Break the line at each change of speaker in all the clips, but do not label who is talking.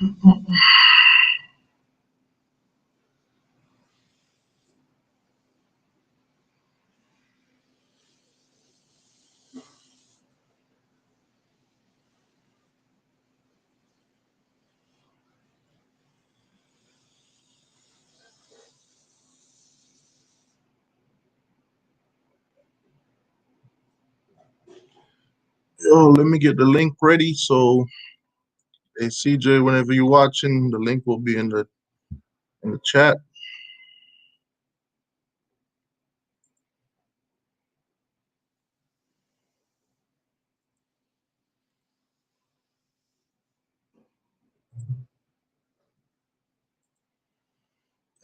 Yo, let me get the link ready. So, hey CJ, whenever you're watching, the link will be in the chat.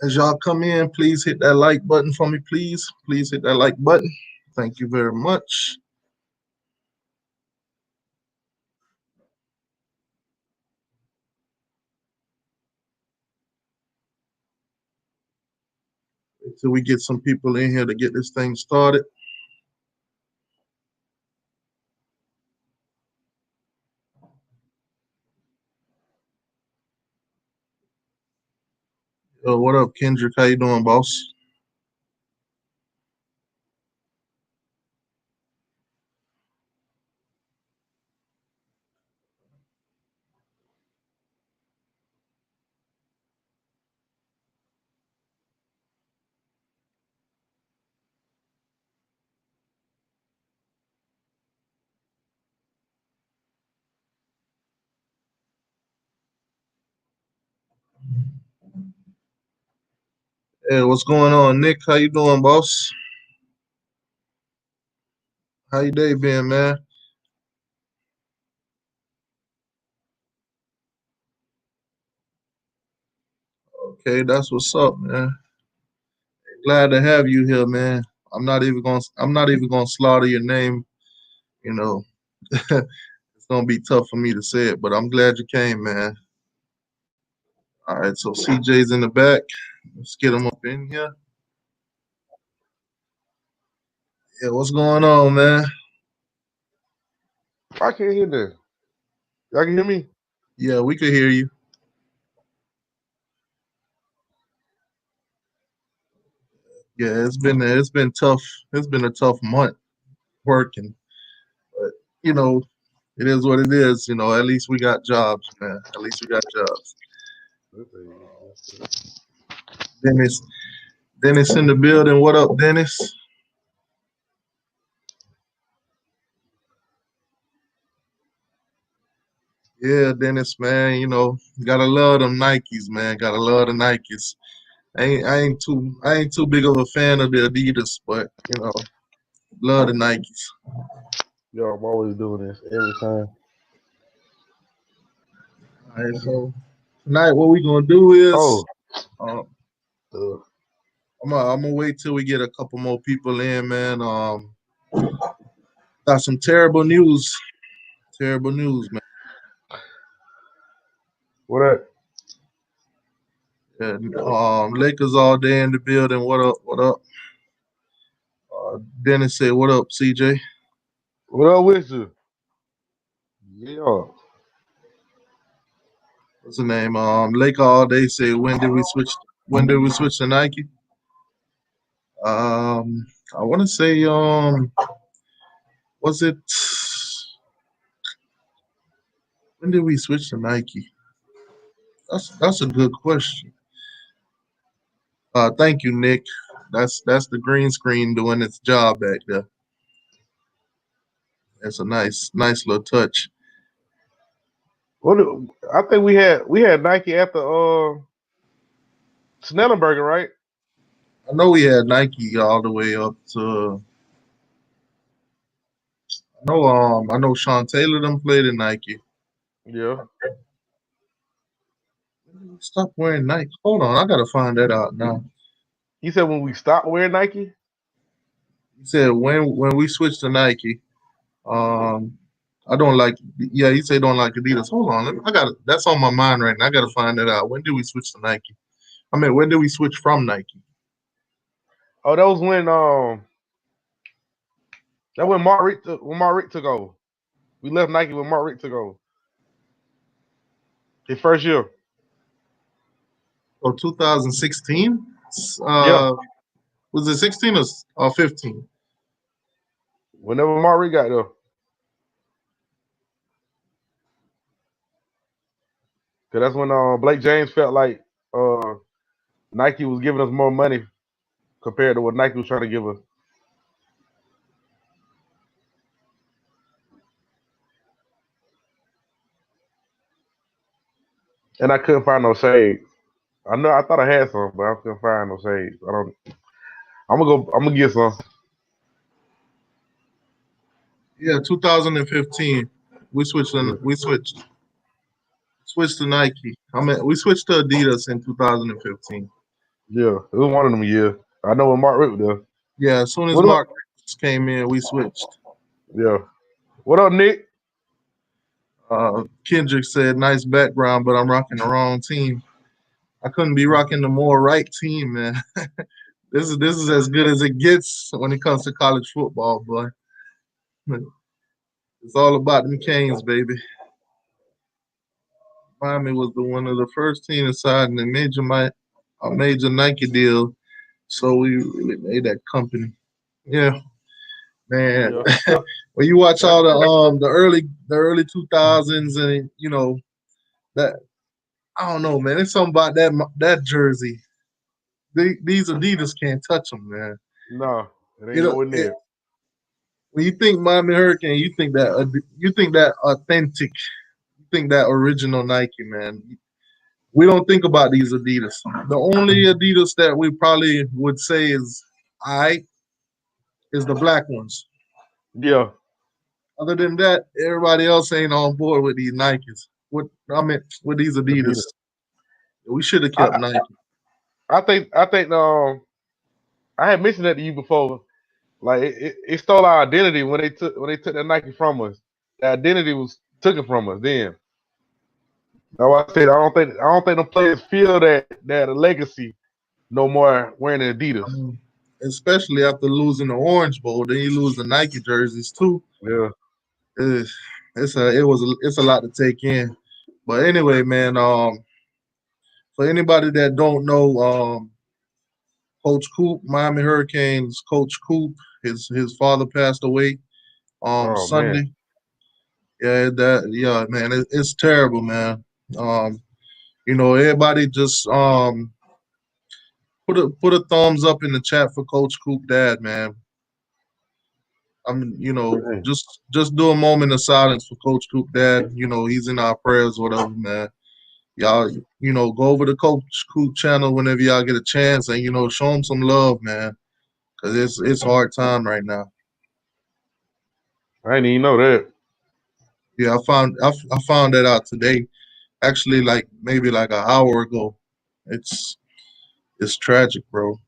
As y'all come in, please hit that like button for me, please. Please hit that like button. Thank you very much. Until we get some people in here to get this thing started. Yo, what up, Kendrick? How you doing, boss? Hey, what's going on, Nick? How you doing, boss? How your day been, man? Okay, that's what's up, man. Glad to have you here, man. I'm not even gonna slaughter your name, you know. It's gonna be tough for me to say it, but I'm glad you came, man. All right, so CJ's in the back. Let's get him up in here. Yeah, what's going on, man?
I can't hear that. Y'all can hear me?
Yeah, we could hear you. Yeah, it's been tough. It's been a tough month working, but you know, it is what it is. You know, at least we got jobs, man. At least we got jobs. Dennis, Dennis in the building. What up, Dennis? Yeah, Dennis, man. You know, gotta love them Nikes, man. Gotta love the Nikes. I ain't too big of a fan of the Adidas, but you know, love the Nikes.
Yo, I'm always doing this every time.
All right, so tonight what we gonna do is,
Oh,
uh, I'm gonna wait till we get a couple more people in, man. Got some terrible news. Terrible news, man.
what up?
Yeah, Lakers all day in the building. What up? What up? Dennis said, "What up, CJ?"
What up with you? Yeah.
What's the name? Lake all day said, "When did we switch? When did we switch to Nike?" I want to say, was it? When did we switch to Nike? That's a good question. Thank you, Nick. That's the green screen doing its job back there. That's a nice little touch.
I think we had Nike at the Snellenberger, right?
I know we had Nike all the way up to. I know Sean Taylor them played in Nike.
Yeah.
Stop wearing Nike. Hold on, I gotta find that out now.
He said when we stopped wearing Nike.
He said when we switched to Nike, um, I don't like. Yeah, he said don't like Adidas. Hold on, I got that's on my mind right now. I gotta find that out. When did we switch to Nike? I mean, when did we switch from Nike?
Oh, that was when Mark Rick took over. We left Nike when Mark Rick took over. His first year.
So 2016.
Yeah.
Was it 16 or 15?
Whenever Maury got there. Cause that's when Blake James felt like Nike was giving us more money compared to what Nike was trying to give us. And I couldn't find no shades. I thought I had some, but I couldn't find no shades. I'm gonna get some.
Yeah, 2015. We switched to Nike. We switched to Adidas in 2015.
Yeah, it was one of them years. I know when Mark Rick was there.
Yeah, as soon as
What up?
Mark came in, we switched.
Yeah. What up, Nick?
Kendrick said, "Nice background, but I'm rocking the wrong team." I couldn't be rocking the more right team, man. This is as good as it gets when it comes to college football, boy. It's all about them Canes, baby. Miami was one of the first teams to sign a major Nike deal, so we really made that company. Yeah, man.
Yeah.
When you watch all the early 2000s, and you know that, I don't know, man. It's something about that jersey. These Adidas can't touch them, man.
No, it ain't
You know,
nowhere near.
when you think Miami Hurricane, you think that authentic, you think that original Nike, man. We don't think about these Adidas. The only Adidas that we probably would say is I is the black ones.
Yeah.
Other than that, everybody else ain't on board with these Nikes. With these Adidas.
Adidas.
We should have kept
I,
Nike.
I think I had mentioned that to you before. Like it stole our identity when they took that Nike from us. The identity was taken from us then. Now I said I don't think the players feel that a legacy no more wearing the Adidas.
Especially after losing the Orange Bowl, then you lose the Nike jerseys too.
Yeah.
It's a lot to take in. But anyway, man, for anybody that don't know, Coach Coop, Miami Hurricanes, Coach Coop, his father passed away
Oh man.
Sunday. Yeah, man, it's terrible, man. Um, everybody just put a thumbs up in the chat for Coach Coop dad, man.
Dang.
Just do a moment of silence for Coach Coop dad. He's in our prayers, whatever, man. Y'all, go over to Coach Coop channel whenever y'all get a chance, and show him some love, man, because it's hard time right now.
I didn't even know that.
Yeah, I found that out today. Actually, like maybe like an hour ago. It's tragic, bro.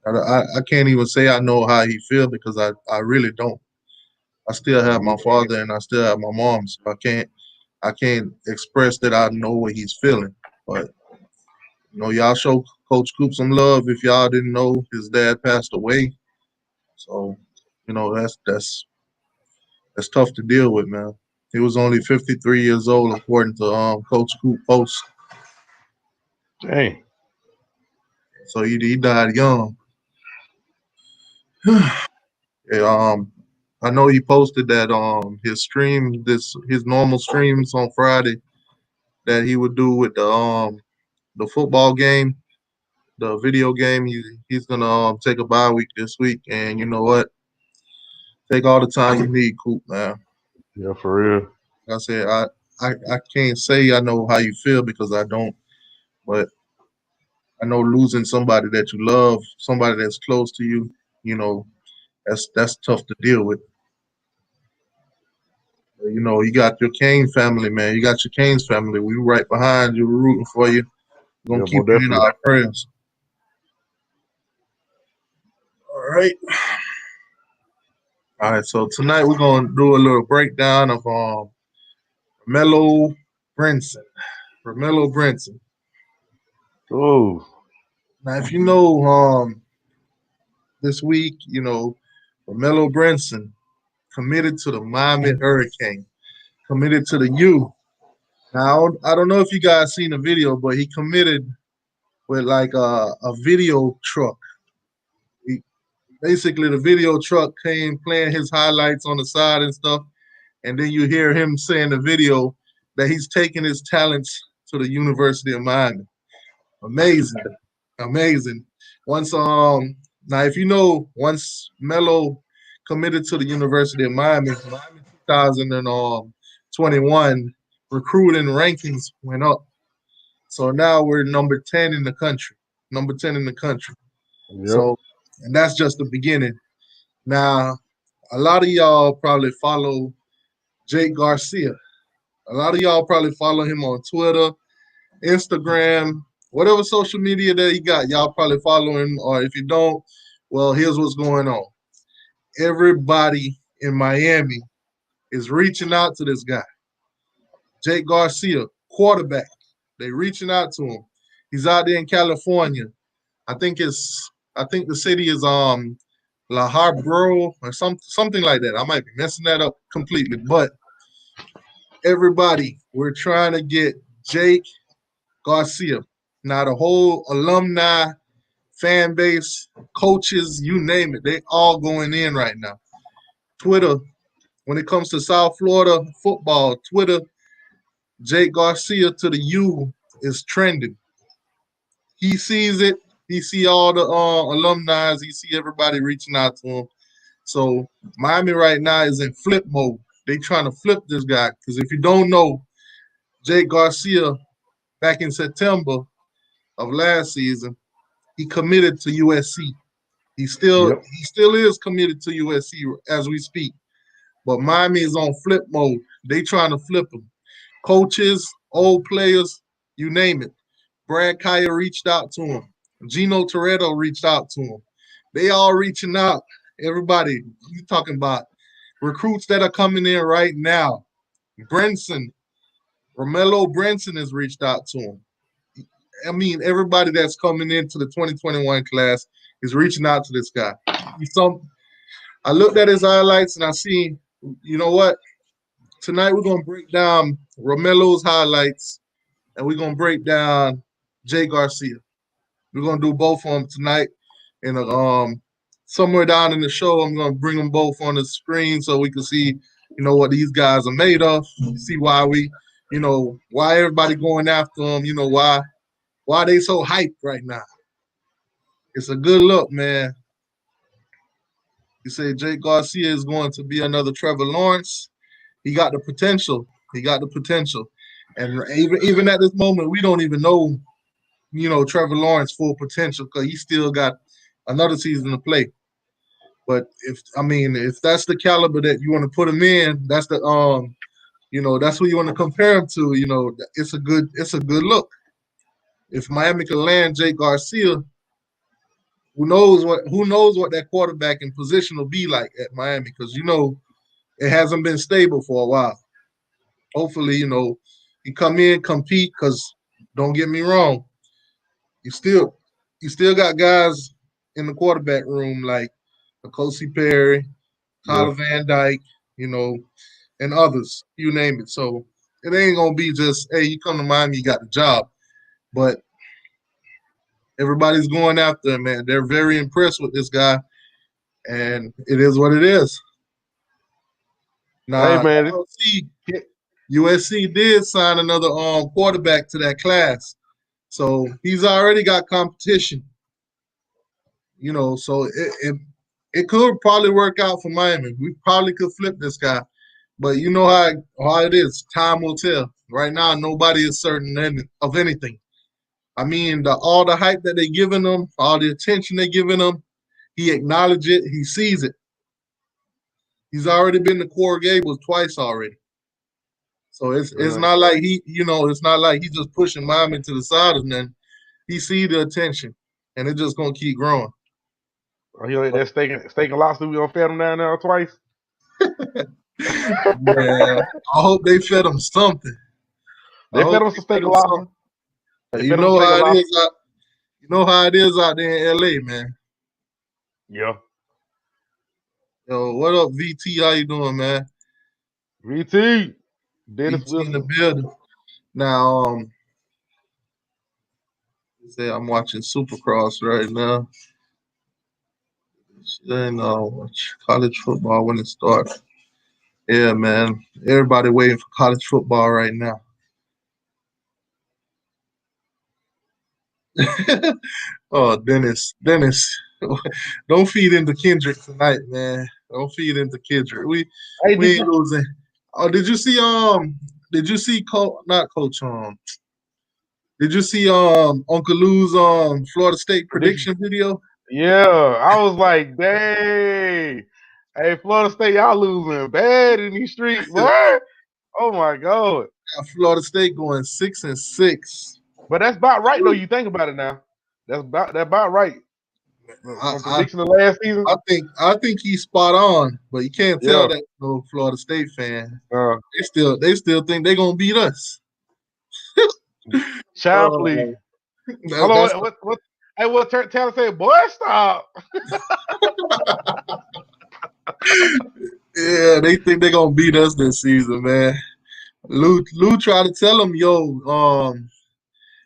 I can't even say I know how he feel because I really don't. I still have my father and I still have my mom, so I can't express that I know what he's feeling. But y'all show Coach Coop some love. If y'all didn't know, his dad passed away, so that's tough to deal with, man. He was only 53 years old, according to Coach Coop post.
Dang.
So he died young. Yeah, I know he posted that his normal streams on Friday that he would do with the football game, the video game. He's gonna take a bye week this week, and you know what? Take all the time you need, Coop, man.
Yeah, for real.
Like I said, I can't say I know how you feel because I don't, but I know losing somebody that you love, somebody that's close to you, that's tough to deal with. You got your Kane family, man. You got your Canes family. We right behind you. We're rooting for you. We're
Yeah,
gonna keep
most
you in
definitely.
our prayers. All right. All right. So tonight we're gonna do a little breakdown of Romello Brinson. Romello Brinson.
Oh.
Now, if you know, this week, Romello Brinson committed to the Miami Hurricane, committed to the U. Now I don't know if you guys seen the video, but he committed with like a video truck. He, basically, the video truck came playing his highlights on the side and stuff, and then you hear him saying the video that he's taking his talents to the University of Miami. Amazing, amazing. Once now if you know, once Melo committed to the University of Miami, Miami 2021 recruiting rankings went up. So now we're number 10 in the country. Number 10 in the country.
Yep.
So, and that's just the beginning. Now, a lot of y'all probably follow Jake Garcia. A lot of y'all probably follow him on Twitter, Instagram, whatever social media that he got. Y'all probably follow him, or if you don't, well, here's what's going on. Everybody in Miami is reaching out to this guy, Jake Garcia, quarterback. They reaching out to him. He's out there in California. I think the city is La Habra or something like that. I might be messing that up completely, but everybody, we're trying to get Jake Garcia. Now the whole alumni fan base, coaches, you name it, they all going in right now. Twitter, when it comes to South Florida football, Twitter, Jake Garcia to the U is trending. He sees it. He see all the alumni. He see everybody reaching out to him. So Miami right now is in flip mode. They trying to flip this guy because if you don't know, Jake Garcia back in September of last season, he committed to USC. He still is committed to USC as we speak. But Miami is on flip mode. They trying to flip him. Coaches, old players, you name it. Brad Kaya reached out to him. Gino Toretto reached out to him. They all reaching out. Everybody, you talking about recruits that are coming in right now. Brinson, ROMELLO Brinson has reached out to him. I mean, everybody that's coming into the 2021 class is reaching out to this guy. I looked at his highlights and I seen, you know what? Tonight we're gonna break down ROMELLO's highlights and we're gonna break down Jay Garcia. We're gonna do both of them tonight. And somewhere down in the show, I'm gonna bring them both on the screen so we can see, what these guys are made of. See why why everybody going after them. Why they so hyped right now. It's a good look, man. You say Jake Garcia is going to be another Trevor Lawrence. He got the potential. He got the potential. And even at this moment, we don't even know, Trevor Lawrence's full potential because he still got another season to play. But if that's the caliber that you want to put him in, that's the that's what you want to compare him to. It's a good look. If Miami can land Jake Garcia, who knows what that quarterbacking position will be like at Miami? Because it hasn't been stable for a while. Hopefully, he come in, compete. Because don't get me wrong, you still got guys in the quarterback room like Akosi Perry, Tyler Van Dyke, and others. You name it. So it ain't gonna be just, hey, you come to Miami, you got the job. But everybody's going after him, man. They're very impressed with this guy, and it is what it is. Now,
hey man,
USC did sign another quarterback to that class, so he's already got competition. So it could probably work out for Miami. We probably could flip this guy, but you know how it is. Time will tell. Right now, nobody is certain of anything. I mean, all the hype that they're giving him, all the attention they're giving him, he acknowledges it. He sees it. He's already been to Coral Gables twice already. So it's not like it's not like he's just pushing Miami to the side and then he see the attention, and it's just gonna keep growing.
Oh, he ate that steak and lobster we gonna fed him down there twice.
Yeah, I hope they fed him something.
They fed him some steak and lobster.
You know how it is out. You know how it is out there in LA, man.
Yeah.
Yo, what up, VT? How you doing, man?
VT. Dennis
VT in the building. Now, say I'm watching Supercross right now. Then watch college football when it starts. Yeah, man. Everybody waiting for college football right now. Oh, Dennis. Don't feed into Kendrick tonight, man. Don't feed into Kendrick.
Hey,
We ain't losing. Oh, did you see not Coach did you see Uncle Lou's Florida State prediction video?
Yeah, I was like, dang. Hey, Florida State, y'all losing bad in these streets. What? Oh my God.
Florida State going 6-6.
But that's about right though. You think about it now. That's about right. From
I,
prediction of last season.
I think he's spot on, but you can't tell that no Florida State fan. They still think they're gonna beat us.
Child, please. Hello, what? Hey, what? Taylor said, "Boy, stop."
Yeah, they think they're gonna beat us this season, man. Lou tried to tell them, yo,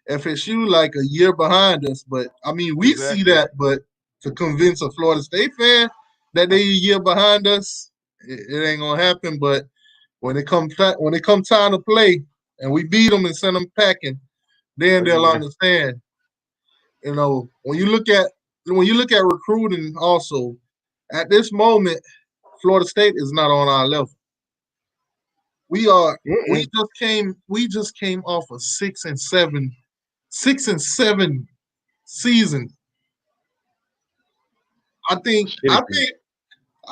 FSU like a year behind us, but I mean we see that, but to convince a Florida State fan that they a year behind us, it ain't gonna happen. But when it come time to play and we beat them and send them packing, then they'll understand. You know, when you look at recruiting, also at this moment, Florida State is not on our level. We just came off a 6-7 season. I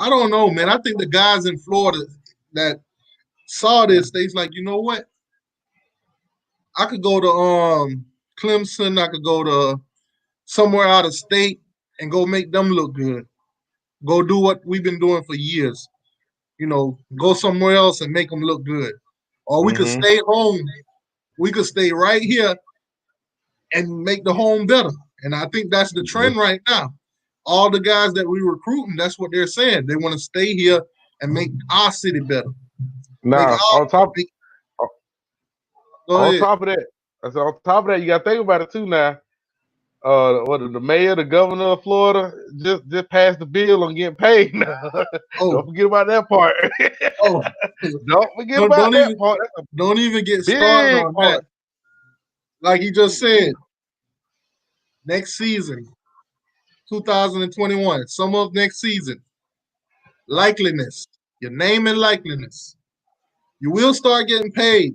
don't know, man. I think the guys in Florida that saw this, they's like, you know what? I could go to Clemson, I could go to somewhere out of state and go make them look good. Go do what we've been doing for years. You know, go somewhere else and make them look good. Or we could stay home. We could stay right here and make the home better. And I think that's the trend right now. All the guys that we're recruiting, that's what they're saying. They want to stay here and make our city better.
Now, on top of that, you got to think about it too. Now, the mayor, the governor of Florida, just passed the bill on getting paid. Now, don't forget about that part. Don't forget about that part.
Don't even get started on that. Like he just said, next season, 2021, some of next season, likeliness, your name and likeliness. You will start getting paid.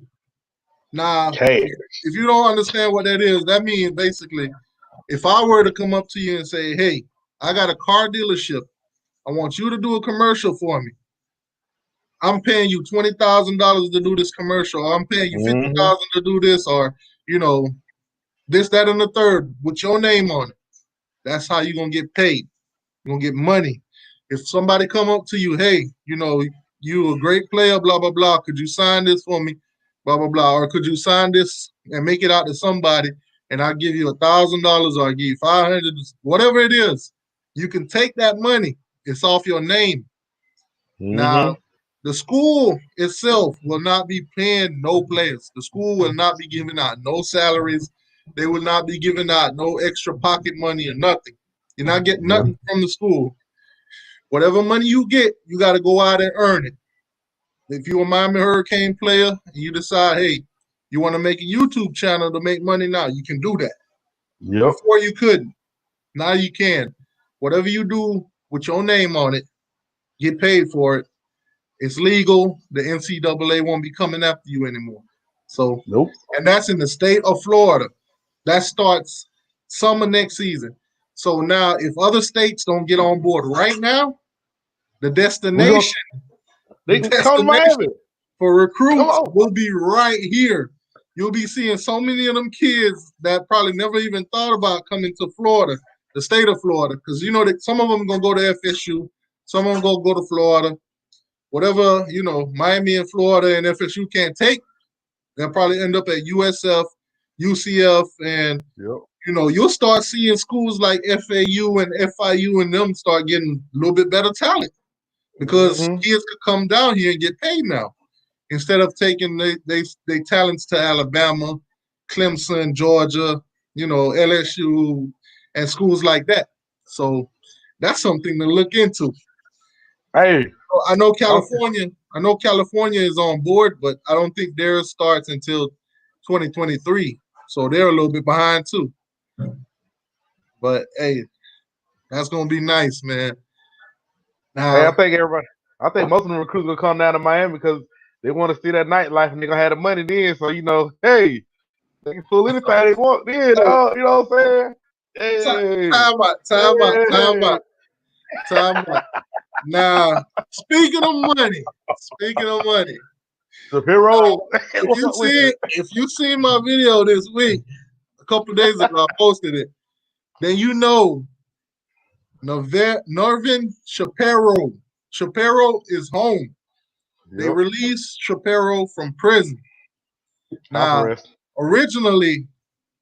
Now, if you don't understand what that is, that means basically, if I were to come up to you and say, hey, I got a car dealership. I want you to do a commercial for me. I'm paying you $20,000 to do this commercial. Or I'm paying you $50,000 to do this, or, you know, this, that, and the third with your name on it. That's how you're going to get paid. You're going to get money. If somebody come up to you, hey, you know, you a great player, blah, blah, blah. Could you sign this for me? Blah, blah, blah. Or could you sign this and make it out to somebody and I'll give you $1,000 or I'll give you $500, whatever it is. You can take that money. It's off your name. Now, the school itself will not be paying no players. The school will not be giving out no salaries. They will not be giving out no extra pocket money or nothing. You're not getting nothing from the school. Whatever money you get, you got to go out and earn it. If you're a Miami Hurricane player and you decide, hey, you want to make a YouTube channel to make money now, you can do that. Before you couldn't. Now you can. Whatever you do with your name on it, get paid for it. It's legal. The NCAA won't be coming after you anymore. So, and that's in the state of Florida. That starts summer next season. So now, if other states don't get on board right now, the destination for recruits will be right here. You'll be seeing so many of them kids that probably never even thought about coming to Florida, the state of Florida, because you know that some of them are gonna go to FSU, some of them gonna go to Florida. Whatever, you know, Miami and Florida and FSU can't take, they'll probably end up at USF, UCF, and you know, you'll start seeing schools like FAU and FIU and them start getting a little bit better talent because kids could come down here and get paid now. instead of taking they talents to Alabama, Clemson, Georgia, LSU, and schools like that. So that's something to look into.
Hey,
I know California. I know California is on board, but I don't think theirs starts until 2023. So they're a little bit behind too. But hey, that's gonna be nice, man.
hey,
Now,
I think most of the recruits gonna come down to Miami because they want to see that nightlife and they gonna have the money then. So hey, they can pull anything they want then.
hey,
You know what I'm saying? Hey,
time
hey.
out. Now, speaking of money,
Superhero. What's up with you?
if you seen my video this week, a couple of days ago, I posted it. Then Norvin Shapiro. Shapiro is home. They
Yep.
released Shapiro from prison.
House
Now,
arrest.
originally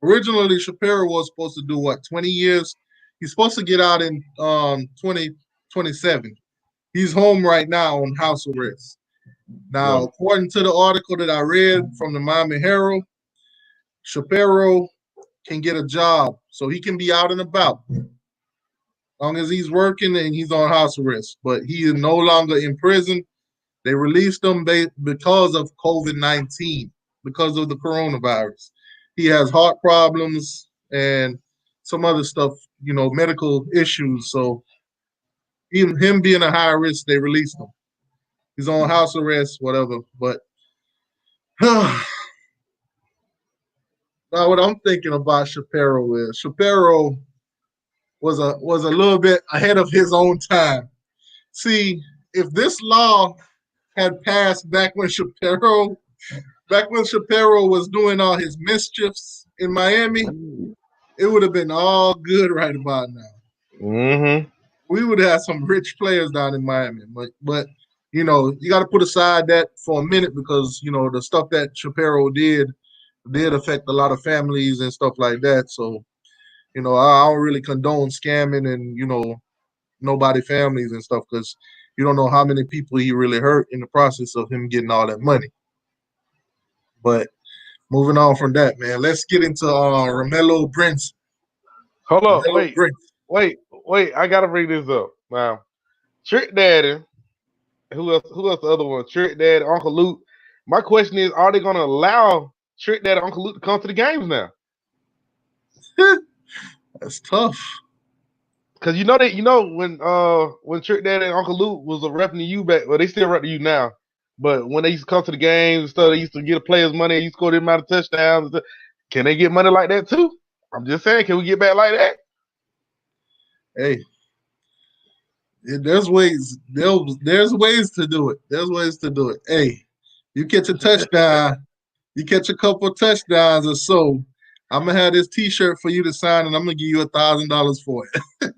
Shapiro was supposed to do what, 20 years? He's supposed to get out in 2027. He's home right now on house arrest. Now,
Yeah.
according to the article that I read from the Miami Herald, Shapiro can get a job, so he can be out and about, as long as he's working and he's on house arrest. But he is no longer in prison. They released him because of COVID-19, because of the coronavirus. He has heart problems and some other stuff, medical issues. So him being a high risk, they released him. He's on house arrest, whatever. But now what I'm thinking about Shapiro is Shapiro was a little bit ahead of his own time. See, if this law had passed back when Shapiro was doing all his mischiefs in Miami, it would have been all good right about now.
Mm-hmm.
We would have some rich players down in Miami. But you got to put aside that for a minute because, the stuff that Shapiro did affect a lot of families and stuff like that. So, I don't really condone scamming and, nobody families and stuff because you don't know how many people he really hurt in the process of him getting all that money. But moving on from that, man, let's get into ROMELLO Brins.
Hold up,
ROMELLO Brins.
wait. I gotta bring this up now. Trick Daddy. Who else? Who else? The other one? Trick Daddy, Uncle Luke. My question is, are they gonna allow Trick Daddy, Uncle Luke to come to the games now?
That's tough.
Cause when Trick Daddy and Uncle Luke was a repping the U back, well they still rep the U now. But when they used to come to the games and stuff, they used to get a players' money. He scored them amount of touchdowns. Can they get money like that too? I'm just saying, can we get back like that?
Hey, there's ways. There's ways to do it. There's ways to do it. Hey, you catch a touchdown, you catch a couple of touchdowns or so. I'm gonna have this T-shirt for you to sign, and I'm gonna give you $1,000 for it.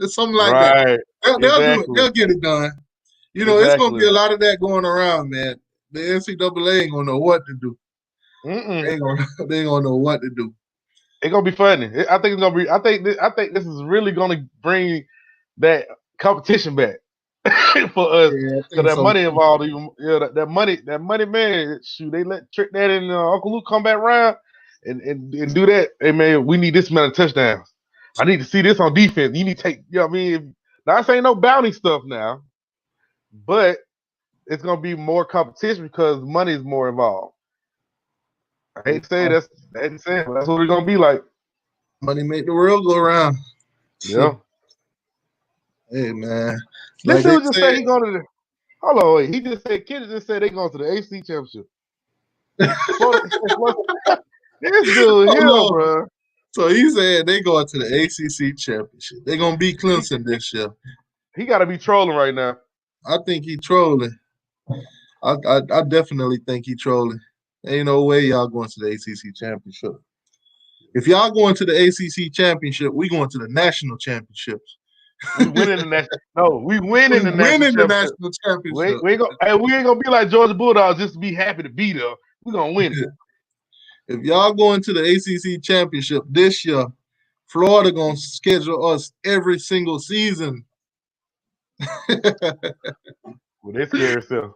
Something like that.
Right.
They'll do it.
Exactly.
They'll get it done. It's gonna be a lot of that going around, man. The NCAA ain't gonna know what to do. They ain't gonna know what to do.
It's gonna be funny. I think it's gonna be. I think this is really gonna bring that competition back for us.
Yeah,
So that money involved, even that money, man. Shoot, they let Trick Daddy and Uncle Luke come back around and do that. Hey man, we need this amount of touchdowns. I need to see this on defense. You need to take. You know what I mean? Now I ain't no bounty stuff now, but it's gonna be more competition because money is more involved. I hate to say that's what it's gonna be like.
Money make the world go around.
Yeah.
Hey man,
This dude just said he going to the. Hold on, wait. He just said Kennedy just said they going to the AC championship. This dude here, bro.
So he said they going to the ACC championship. They're gonna beat Clemson this year.
He got to be trolling right now.
I think he trolling. I definitely think he trolling. Ain't no way y'all going to the ACC championship. If y'all going to the ACC championship, we going to the national championships.
We winning the national. No, we winning the national championship. We ain't gonna be like Georgia Bulldogs just to be happy to be there. We gonna win it.
If y'all going to the ACC championship this year, Florida gonna schedule us every single season.
Well, they scare yourself.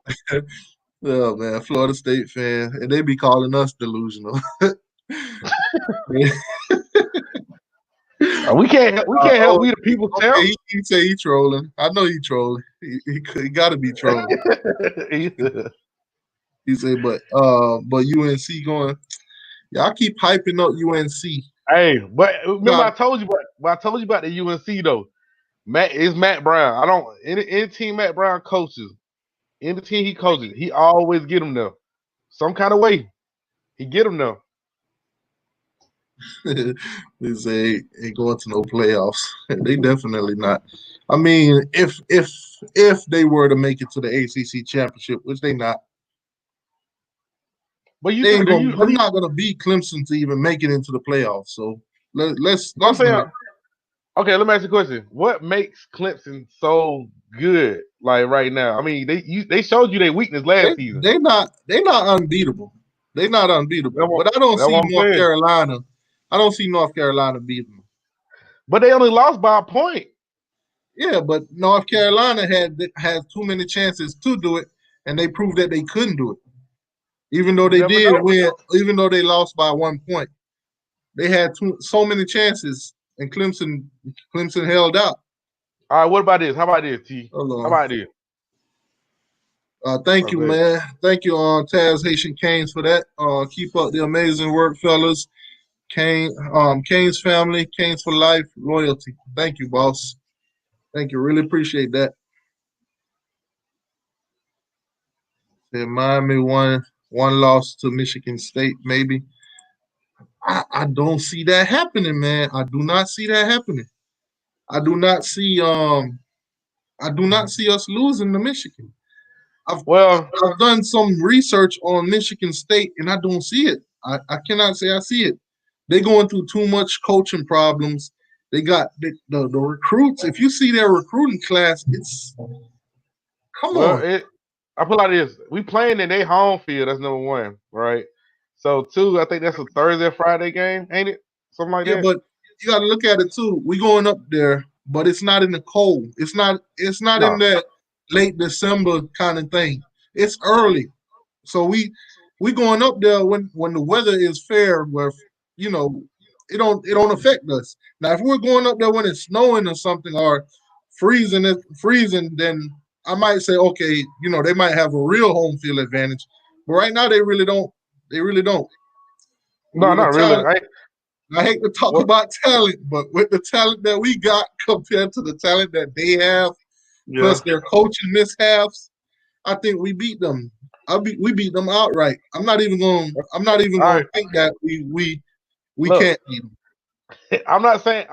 Yeah, man, Florida State fan, and they be calling us delusional.
We can't help we the people
Okay,
tell.
he say he trolling. I know he trolling. He got to be trolling. He said, but UNC going. Y'all keep hyping up UNC.
Hey, but remember
Nah,
I told you about the UNC though. Matt Brown. I don't any team Matt Brown coaches, any team he coaches, he always get them there. Some kind of way. He get them there.
they say ain't going to no playoffs. They definitely not. I mean, if they were to make it to the ACC championship, which they not,
But you
they ain't
do
gonna.
you
They're not gonna beat Clemson to even make it into the playoffs. So let's
I'm
do
saying,
it.
okay, let me ask you a question. What makes Clemson so good like right now? I mean, they showed you their weakness last season.
They're not unbeatable. They're not unbeatable. But I don't
That's
see
what I'm
North
saying.
Carolina. I don't see North Carolina beating them.
But they only lost by a point.
Yeah, but North Carolina had too many chances to do it, and they proved that they couldn't do it. Even though
You
they
never
did
know.
win, even though they lost by 1 point, they had so many chances, and Clemson held out.
All right, what about this? How about this, T?
Hold
How
on.
about this?
Thank you, man. Thank you, Taz Haitian Canes for that. Keep up the amazing work, fellas. Canes family, Canes for life, loyalty. Thank you, boss. Thank you. Really appreciate that. Miami one loss to Michigan State, maybe. I don't see that happening, man. I do not see that happening. I do not see us losing to Michigan. I've done some research on Michigan State and I don't see it. I cannot say I see it. They're going through too much coaching problems. They got the recruits. If you see their recruiting class, it's come on.
I put like this: we playing in their home field. That's number one, right? So two, I think that's a Thursday or Friday game, ain't it? Something like
Yeah,
that.
but you got to look at it too. We going up there, but it's not in the cold. It's not in
No,
that late December kind of thing. It's early. So we going up there when the weather is fair, where you know it don't affect us. Now, if we're going up there when it's snowing or something or freezing, then I might say okay, they might have a real home field advantage. But right now they really don't. They really don't.
no,
With the
not really.
talent, I hate to talk
What?
about talent, but with the talent that we got compared to the talent that they have,
Yeah.
plus their coaching mishaps, I think we beat them. We beat them outright. I'm not even going. I'm not even
All
going
right.
to think that we
Look,
can't beat them.
I'm not saying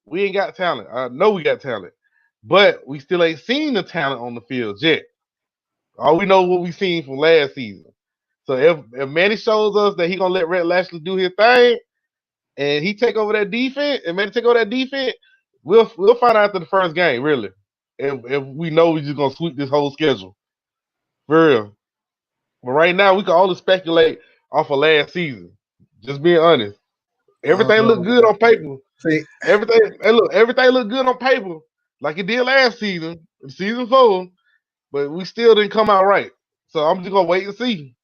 we ain't got talent. I know we got talent, but we still ain't seen the talent on the field yet. All we know what we seen from last season. So if Manny shows us that he gonna let Rhett Lashley do his thing, and he take over that defense, and Manny take over that defense, we'll find out after the first game, really. If we know we're just gonna sweep this whole schedule, for real. But right now we can only speculate off of last season. Just being honest. Everything looked good on paper.
See,
Everything looked good on paper, like it did last season, season 4. But we still didn't come out right. So I'm just gonna wait and see.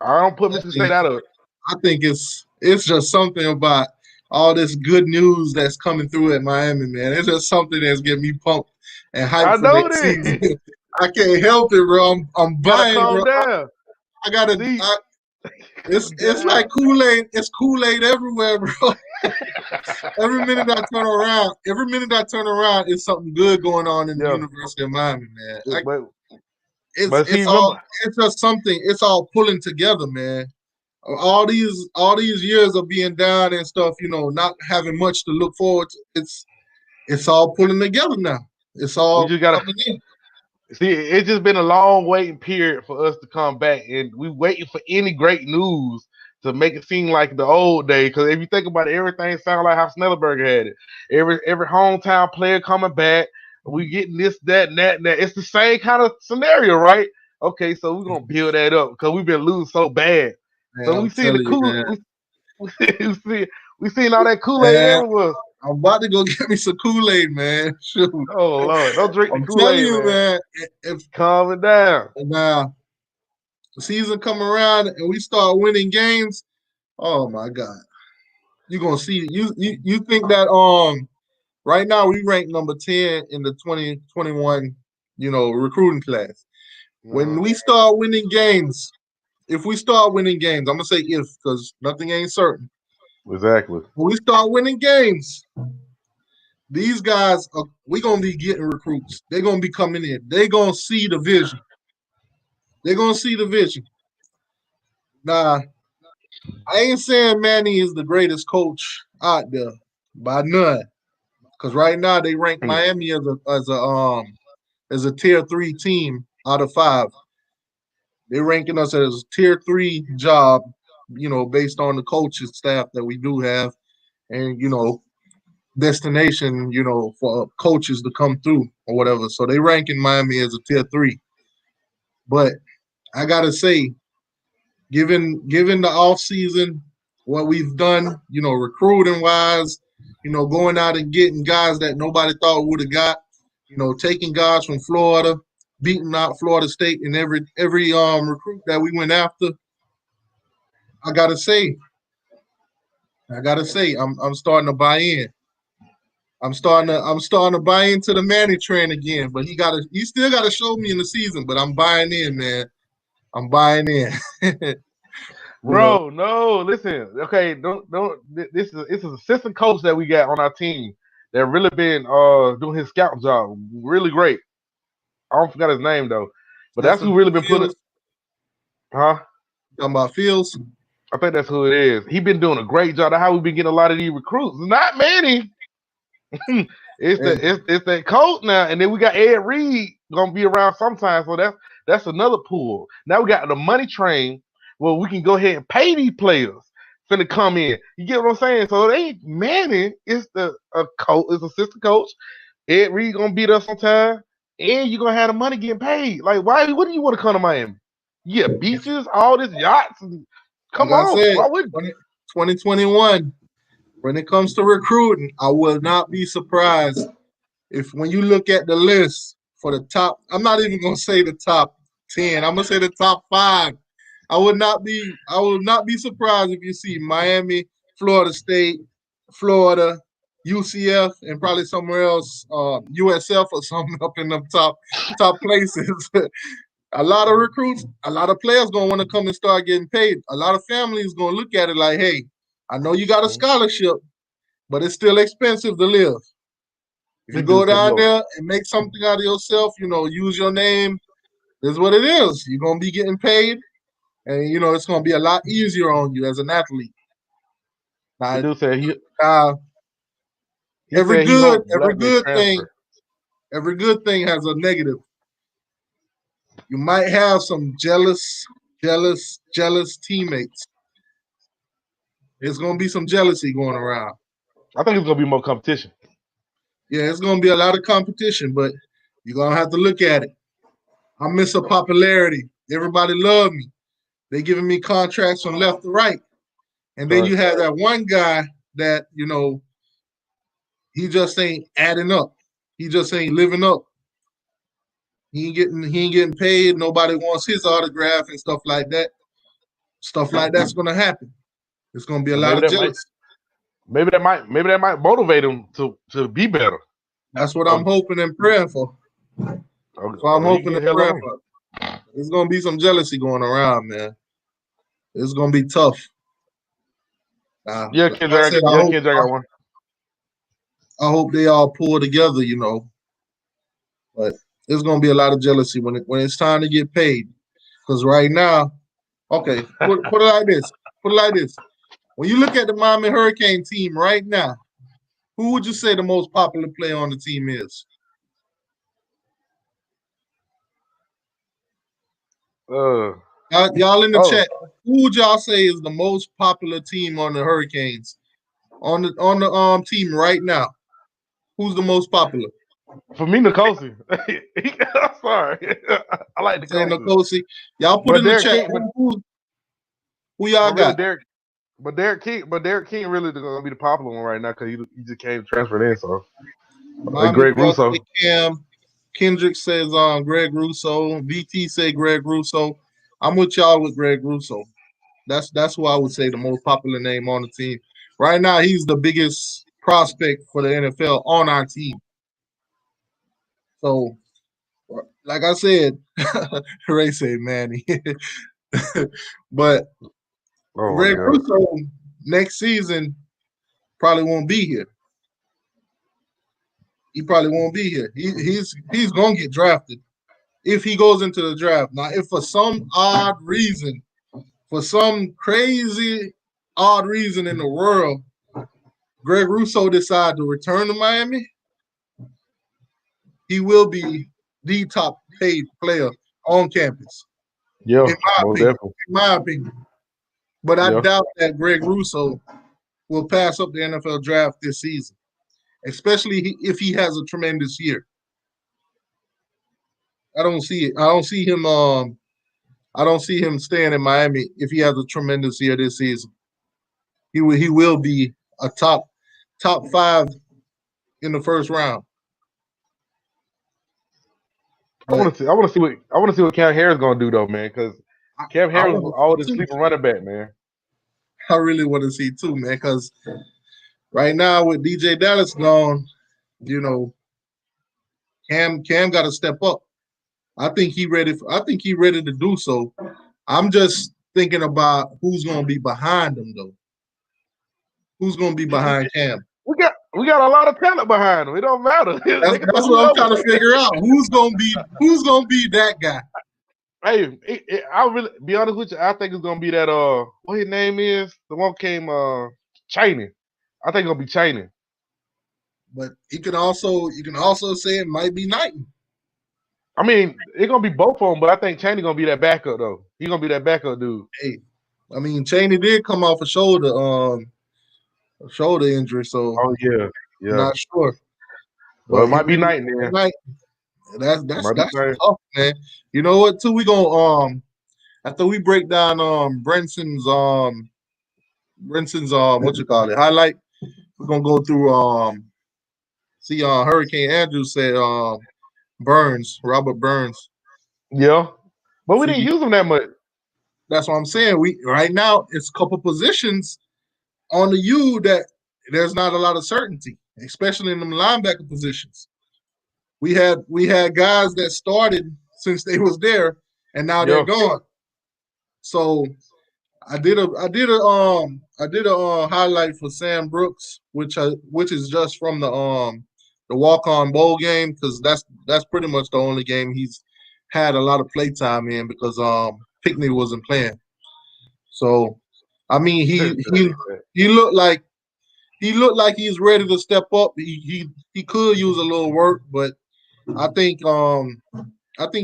I don't put Michigan State out of it.
I think it's just something about all this good news that's coming through at Miami, man. It's just something that's getting me pumped and hyped
I
for
know
next
this.
season. I can't help it, bro. I'm
You gotta
buying,
calm
bro.
down.
I gotta.
See,
It's like Kool-Aid. It's Kool-Aid everywhere, bro. Every minute I turn around, it's something good going on in the
yeah,
University of Miami, man. It's
but see,
it's all
remember,
it's just something. It's all pulling together, man. All these years of being down and stuff, not having much to look forward to. It's all pulling together now. It's
we
all
just gotta
coming in.
see. It's just been a long waiting period for us to come back, and we waiting for any great news to make it seem like the old day. Because if you think about it, everything sounds like how Snellenberger had it. Every hometown player coming back. We getting this, that, and that, and that. It's the same kind of scenario, right? Okay, so we're gonna build that up because we've been losing so bad.
Man,
So we
I'm
see the
telling you,
cool.
man.
We see all that Kool Aid
Man,
everywhere.
I'm about to go get me some Kool-Aid, man. Shoot.
Oh Lord, don't drink the
I'm telling
Kool-Aid,
you, man. If
calm it down.
now the season come around and we start winning games, oh my God, you're gonna see. You think that right now we rank number 10 in the 2021 recruiting class. When we start winning games, if we start winning games, I'm gonna say if because nothing ain't certain.
Exactly.
When we start winning games, these guys we're gonna be getting recruits. They're gonna be coming in. They're gonna see the vision. They're gonna see the vision. Now, I ain't saying Manny is the greatest coach out there by none. Because right now they rank Miami as a tier 3 team out of 5. They're ranking us as tier 3 job, based on the coaching staff that we do have, and destination, for coaches to come through or whatever. So they ranking Miami as a tier 3. But I gotta say, given the off season, what we've done, recruiting wise, going out and getting guys that nobody thought would have got, taking guys from Florida, beating out Florida State in every recruit that we went after. I gotta say, I'm starting to buy in. I'm starting to buy into the Manny train again, but he still gotta show me in the season, but I'm buying in, man. I'm buying in.
Bro, no, listen. Okay, don't. This is an assistant coach that we got on our team that really been doing his scout job really great. I don't forgot his name though, but that's who really been putting. Huh?
Talking about Fields?
I think that's who it is. He been doing a great job. That's how we been getting a lot of these recruits. Not many. it's that coach now, and then we got Ed Reed gonna be around sometime. So that's another pool. Now we got the money train where we can go ahead and pay these players finna come in. You get what I'm saying? So it ain't Manning. It's coach. It's assistant coach. Ed Reed gonna beat us sometime, and you're gonna have the money getting paid. Like why? What do you want to come to Miami? Yeah, beaches, all this yachts. Come
like
on,
I said,
why would
2021? When it comes to recruiting, I will not be surprised if when you look at the list for the top, I'm not even gonna say the top 10. I'm gonna say the top 5. I will not be surprised if you see Miami, Florida State, Florida, UCF, and probably somewhere else, USF or something up in the top places. A lot of recruits, a lot of players gonna want to come and start getting paid. A lot of families gonna look at it like, hey, I know you got a scholarship, but it's still expensive to live. If you go down there and make something out of yourself, use your name, this is what it is. You're gonna be getting paid, and it's gonna be a lot easier on you as an athlete.
The dude said he
every
said
good thing has a negative. You might have some jealous teammates. There's gonna be some jealousy going around.
I think it's gonna be more competition.
Yeah, it's gonna be a lot of competition, but you're gonna have to look at it. I miss a popularity. Everybody love me. They giving me contracts from left to right. And then you have that one guy that, he just ain't adding up. He just ain't living up. He ain't getting paid. Nobody wants his autograph and stuff like that. Stuff like that's gonna happen. It's gonna be a lot of jealousy.
Maybe that might motivate him to be better.
That's what I'm hoping and praying for. So I'm hoping and praying for. There's gonna be some jealousy going around, man. It's gonna be tough.
Yeah, Kid got one.
I hope they all pull together, But there's gonna be a lot of jealousy when it's time to get paid. Because right now, okay, put it like this. Put it like this. When you look at the Miami Hurricane team right now, who would you say the most popular player on the team is? Y'all in the chat, who would y'all say is the most popular team on the Hurricanes? On the team right now, who's the most popular?
For me, Nicosi. I'm sorry. I like Nicosi.
Y'all put in the chat. Who y'all got?
But Derek King really gonna be the popular one right now because he just came transferred in. So
Miami
Greg
Football say
Russo.
Cam. Kendrick says Greg Russo. VT say Greg Russo. I'm with y'all with Greg Russo. That's who I would say the most popular name on the team. Right now, he's the biggest prospect for the NFL on our team. So, like I said, Ray said Manny. But
Oh my
Greg
God.
Russo next season probably won't be here. He probably won't be here. He's gonna get drafted if he goes into the draft. Now, if for some odd reason, for some crazy odd reason in the world, Greg Russo decide to return to Miami, he will be the top paid player on campus.
Yeah,
In my
most
opinion.
definitely.
In my opinion. But I
Yeah.
doubt that Greg Russo will pass up the NFL draft this season, especially if he has a tremendous year. I don't see it. I don't see him. I don't see him staying in Miami if he has a tremendous year this season. He will be a top 5 in the first round.
I want to see what Cam Harris gonna do though, man. Because Cam
I
Harris was
want
always
to
a
see
sleeper
too.
running back, man.
I really want to see too, man. Because right now with DJ Dallas gone, you know, Cam got to step up. I think he ready. I think he ready to do so. I'm just thinking about who's gonna be behind him though. Who's gonna be behind Cam?
We got a lot of talent behind him. It don't matter. They can put
That's what I'm
whoever.
trying to figure out. Who's gonna be that guy?
Hey, I really be honest with you. I think it's gonna be that what his name is. The one came Cheney. I think it's gonna be Cheney.
But you can also say it might be Knighton.
I mean, it's gonna be both of them, but I think Cheney gonna be that backup though. He's gonna be that backup dude.
Hey, I mean Cheney did come off a shoulder injury, so
Oh yeah,
I'm
yeah.
not sure.
Well,
But
it might be Knighton then.
that's
Might be Knighton.
tough, man. You know what? Too, we gonna after we break down Brenson's what you call it highlight, we're gonna go through see Hurricane Andrew said Robert Burns.
Yeah, but we didn't
See,
use him that much.
that's what I'm saying. We right now it's a couple positions on the U that there's not a lot of certainty, especially in them linebacker positions. We had guys that started since they was there and now they're
Yeah,
gone. So I did a highlight for Sam Brooks, which is just from the walk-on bowl game because that's pretty much the only game he's had a lot of play time in because Pickney wasn't playing. So I mean he looked like he's ready to step up. He could use a little work, but I think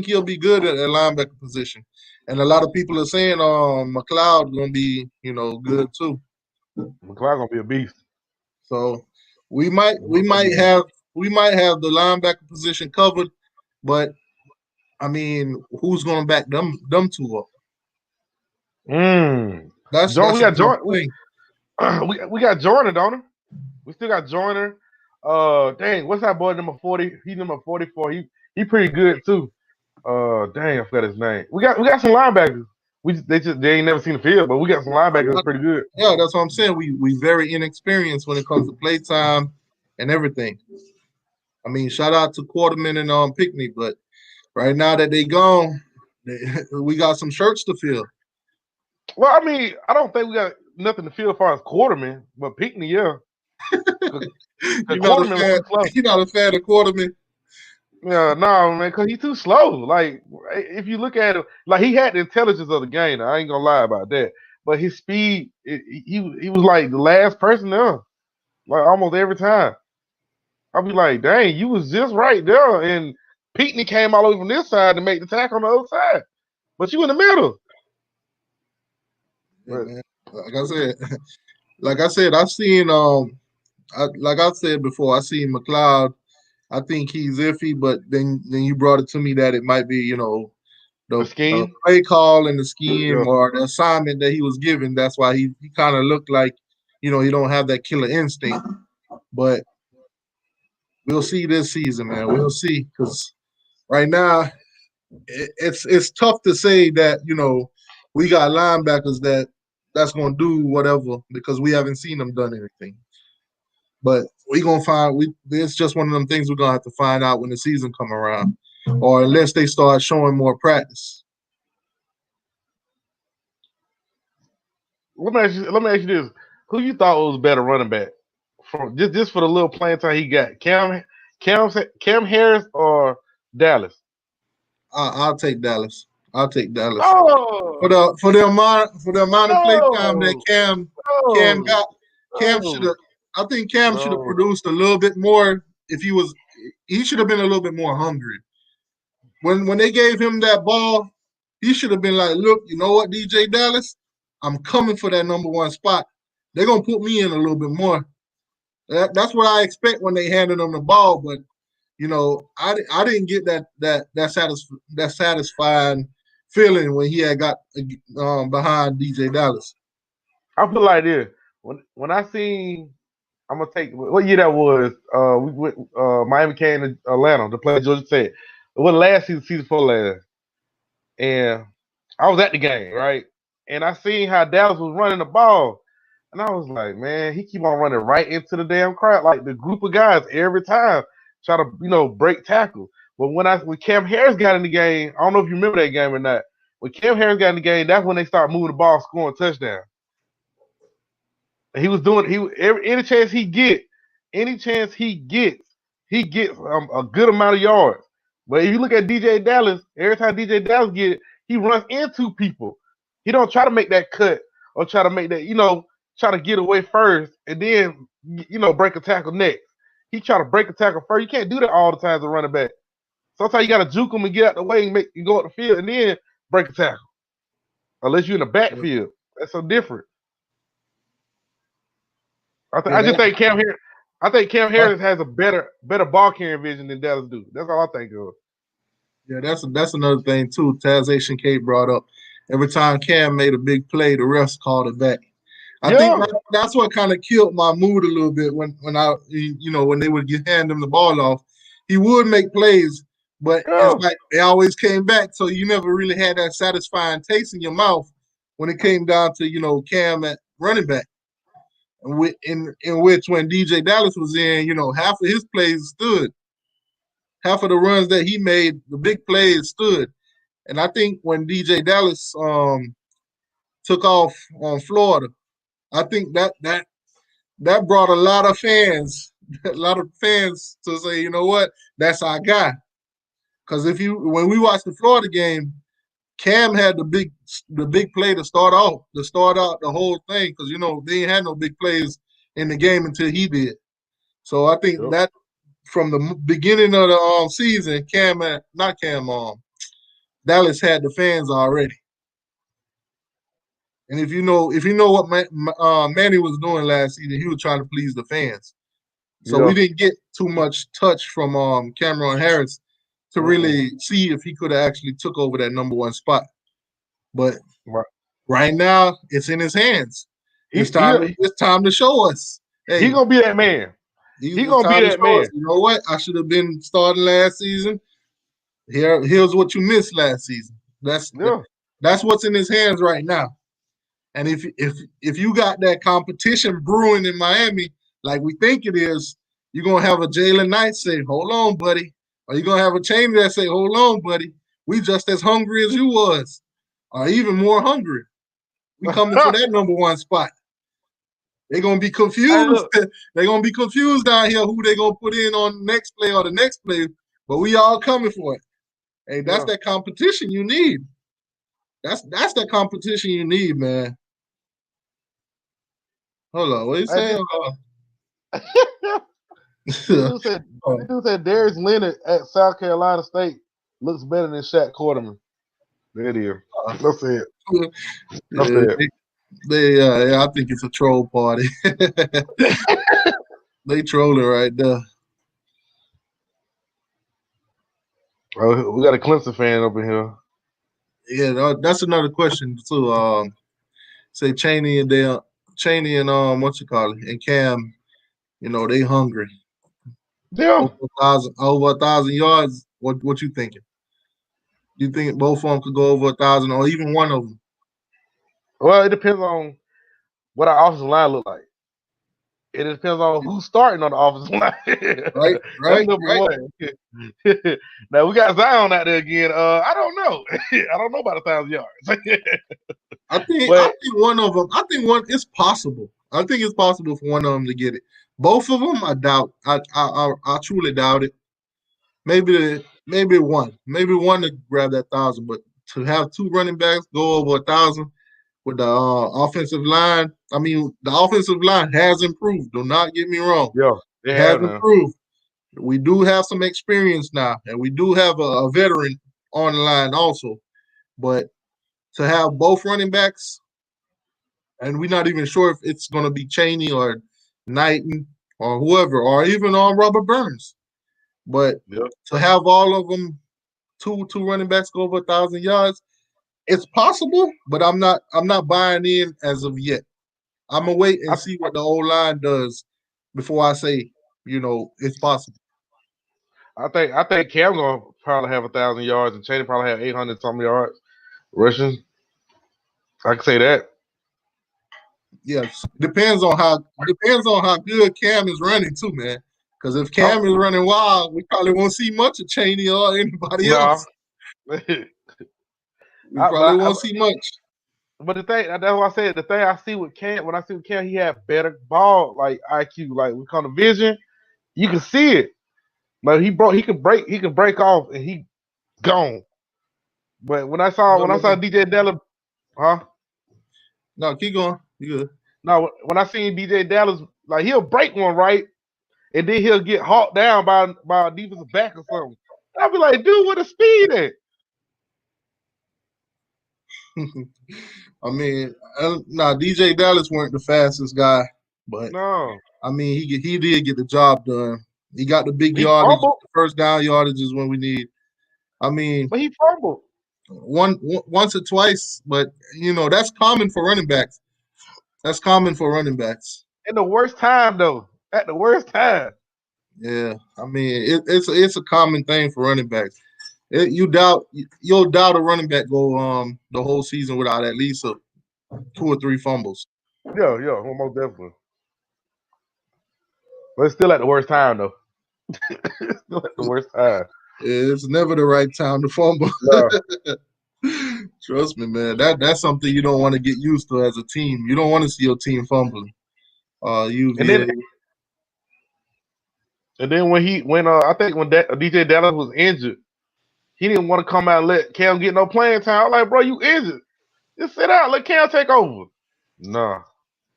he'll be good at that linebacker position. And a lot of people are saying McLeod gonna be, good too.
McLeod gonna be a beast.
So we might have the linebacker position covered, but I mean, who's gonna back them two up? That's
Jordan, we
a
got
tough
Jordan.
thing.
We got Jordan, don't we? We still got Joyner. Dang, what's that boy number 40? He's number 44. He pretty good too. Dang, I forgot his name. We got some linebackers. They ain't never seen the field, but we got some linebackers that's pretty good.
Yeah, that's what I'm saying. We very inexperienced when it comes to play time and everything. I mean, shout out to Quarterman and Pickney, but right now that they gone, we got some shirts to fill.
Well, I mean, I don't think we got nothing to feel as far as Quarterman, but Pickney, yeah.
You're not a fan of Quarterman.
Yeah, no, man, because he's too slow. Like, if you look at him, like he had the intelligence of the game. I ain't gonna lie about that. But his speed, he was like the last person there, like almost every time. I'll be like, dang, you was just right there, and Pickney came all over from this side to make the tackle on the other side, but you in the middle.
Yeah, man. Like I said, I've seen like I said before, I seen McLeod. I think he's iffy, but then you brought it to me that it might be,
The scheme,
play call and the scheme
yeah.
or the assignment that he was given. That's why he kind of looked like, you know, he don't have that killer instinct. But we'll see this season, man. We'll see, because right now it's tough to say that, you know, we got linebackers that's gonna do whatever, because we haven't seen them done anything. But we gonna find it's just one of them things we're gonna have to find out when the season come around, or unless they start showing more practice.
Let me ask you this: who you thought was better running back for just for the little playing time he got? Cam Harris or Dallas?
I'll take Dallas. I'll take Dallas
Oh
for the amount of play time that
no,
Cam got. Cam should
no,
have. I think Cam should have
no.
produced a little bit more. If he was, he should have been a little bit more hungry. When they gave him that ball, he should have been like, look, you know what, DJ Dallas, I'm coming for that number one spot. They're gonna put me in a little bit more. That's what I expect when they handed him the ball. But you know, I didn't get that satisfying feeling when he had got behind DJ Dallas.
I feel like this when I seen. I'm gonna take what year that was. We went. Miami came to Atlanta to play Georgia Tech. It was last season before last, and I was at the game, right? And I seen how Dallas was running the ball, and I was like, man, he keep on running right into the damn crowd, like the group of guys every time, try to break tackle. But when Cam Harris got in the game, I don't know if you remember that game or not. When Cam Harris got in the game, that's when they started moving the ball, scoring touchdowns. He was doing any chance he gets, he gets a good amount of yards. But if you look at DJ Dallas, every time DJ Dallas get it, he runs into people. He don't try to make that cut or try to make that, try to get away first and then break a tackle next. He try to break a tackle first. You can't do that all the time as a running back. Sometimes you got to juke him and get out the way and go up the field and then break a tackle. Unless you're in the backfield, that's so different. I just think Cam Harris. I think Cam Harris has a better ball carrying vision than Dallas do. That's all I think of.
Yeah, that's another thing too. Taxation Kate brought up. Every time Cam made a big play, the refs called it back. I think that's what kind of killed my mood a little bit when they would hand him the ball off. He would make plays, but it's like they always came back. So you never really had that satisfying taste in your mouth when it came down to Cam at running back. In which when DJ Dallas was in, half of his plays stood. Half of the runs that he made, the big plays stood. And I think when DJ Dallas took off on Florida, I think that brought a lot of fans to say, you know what, that's our guy. Because when we watched the Florida game, Cam had the big play to start out the whole thing, because they ain't had no big plays in the game until he did. So I think that from the beginning of the season, Dallas had the fans already. And if you know what Manny was doing last season, he was trying to please the fans. So we didn't get too much touch from Cameron Harris to really see if he could have actually took over that number one spot. But right now, it's in his hands. It's time to show us. Hey,
he's gonna be that man. He's gonna be that man.
You know what? I should have been starting last season. Here's what you missed last season. That's what's in his hands right now. And if you got that competition brewing in Miami, like we think it is, you're gonna have a Jalen Knight say, "Hold on, buddy," or you're gonna have a Cheney that say, "Hold on, buddy. We just as hungry as you was, or even more hungry. We coming for that number one spot." They're gonna be confused. They're gonna be confused down here who they're gonna put in on the next play or the next play. But we all coming for it. Hey, that's that competition you need. That's the competition you need, man. Hold on, what are you saying?
Dude said Darius Leonard at South Carolina State looks better than Shaq Quarterman. There it is. That's it. That's it.
I think it's a troll party. They trolling right there.
Oh, we got a Clemson fan over here.
Yeah, that's another question too. Say Chaney and what you call it, and Cam, they hungry.
Yeah.
Over 1,000 yards. What you thinking? You think both of them could go over 1,000, or even one of them?
Well, it depends on what our offensive line look like. It depends on who's starting on the offensive line. That's
Right.
number one. Now we got Zion out there again. I don't know. I don't know about 1,000 yards.
I think
But
one of them. I think one. It's possible. I think it's possible for one of them to get it. Both of them, I doubt. I truly doubt it. Maybe one to grab that 1,000, but to have two running backs go over 1,000 with the offensive line. I mean, the offensive line has improved. Do not get me wrong.
yeah, they
It has
have now.
improved. We do have some experience now, and we do have a veteran on the line also. But to have both running backs, and we're not even sure if it's going to be Chaney or Knighton or whoever, or even on Robert Burns. But
Yeah.
to have all of them, two running backs go over 1,000 yards, it's possible. But I'm not buying in as of yet. I'm gonna wait and see what the old line does before I say, it's possible.
I think Cam gonna probably have 1,000 yards and Chaney probably have 800 something yards rushing. I can say that.
Yes, depends on how good Cam is running too, man. Because if Cam is running wild, we probably won't see much of Chaney or anybody
No.
else. We probably won't see much.
But the thing, that's why I said the thing I see with Cam, when I see with Cam, he had better ball like IQ, like we call the vision. You can see it. Like he can break off and he gone. But when I saw DJ Dallas, huh?
No, keep going. You good.
No, when I seen DJ Dallas, like he'll break one right, and then he'll get hawked down by a defensive back or something. I'll be like, dude, what a speed at?
I mean, DJ Dallas weren't the fastest guy, but
No,
I mean, he did get the job done. He got the big
he
yardage,
fumbled,
the first down yardage is when we need. I mean,
but he fumbled.
once or twice, but that's common for running backs. That's common for running backs.
In the worst time though, at the worst time.
Yeah, I mean it's a common thing for running backs. You'll doubt a running back go the whole season without at least 2 or 3 fumbles.
Yeah, most definitely. But it's still at the worst time though. Still at the worst time.
It's never the right time to fumble.
No.
Trust me, man. That's something you don't want to get used to as a team. You don't want to see your team fumbling. UVA.
And then when I think when DJ Dallas was injured, he didn't want to come out and let Cam get no playing time. I'm like, bro, you injured. Just sit out, let Cam take over. Nah.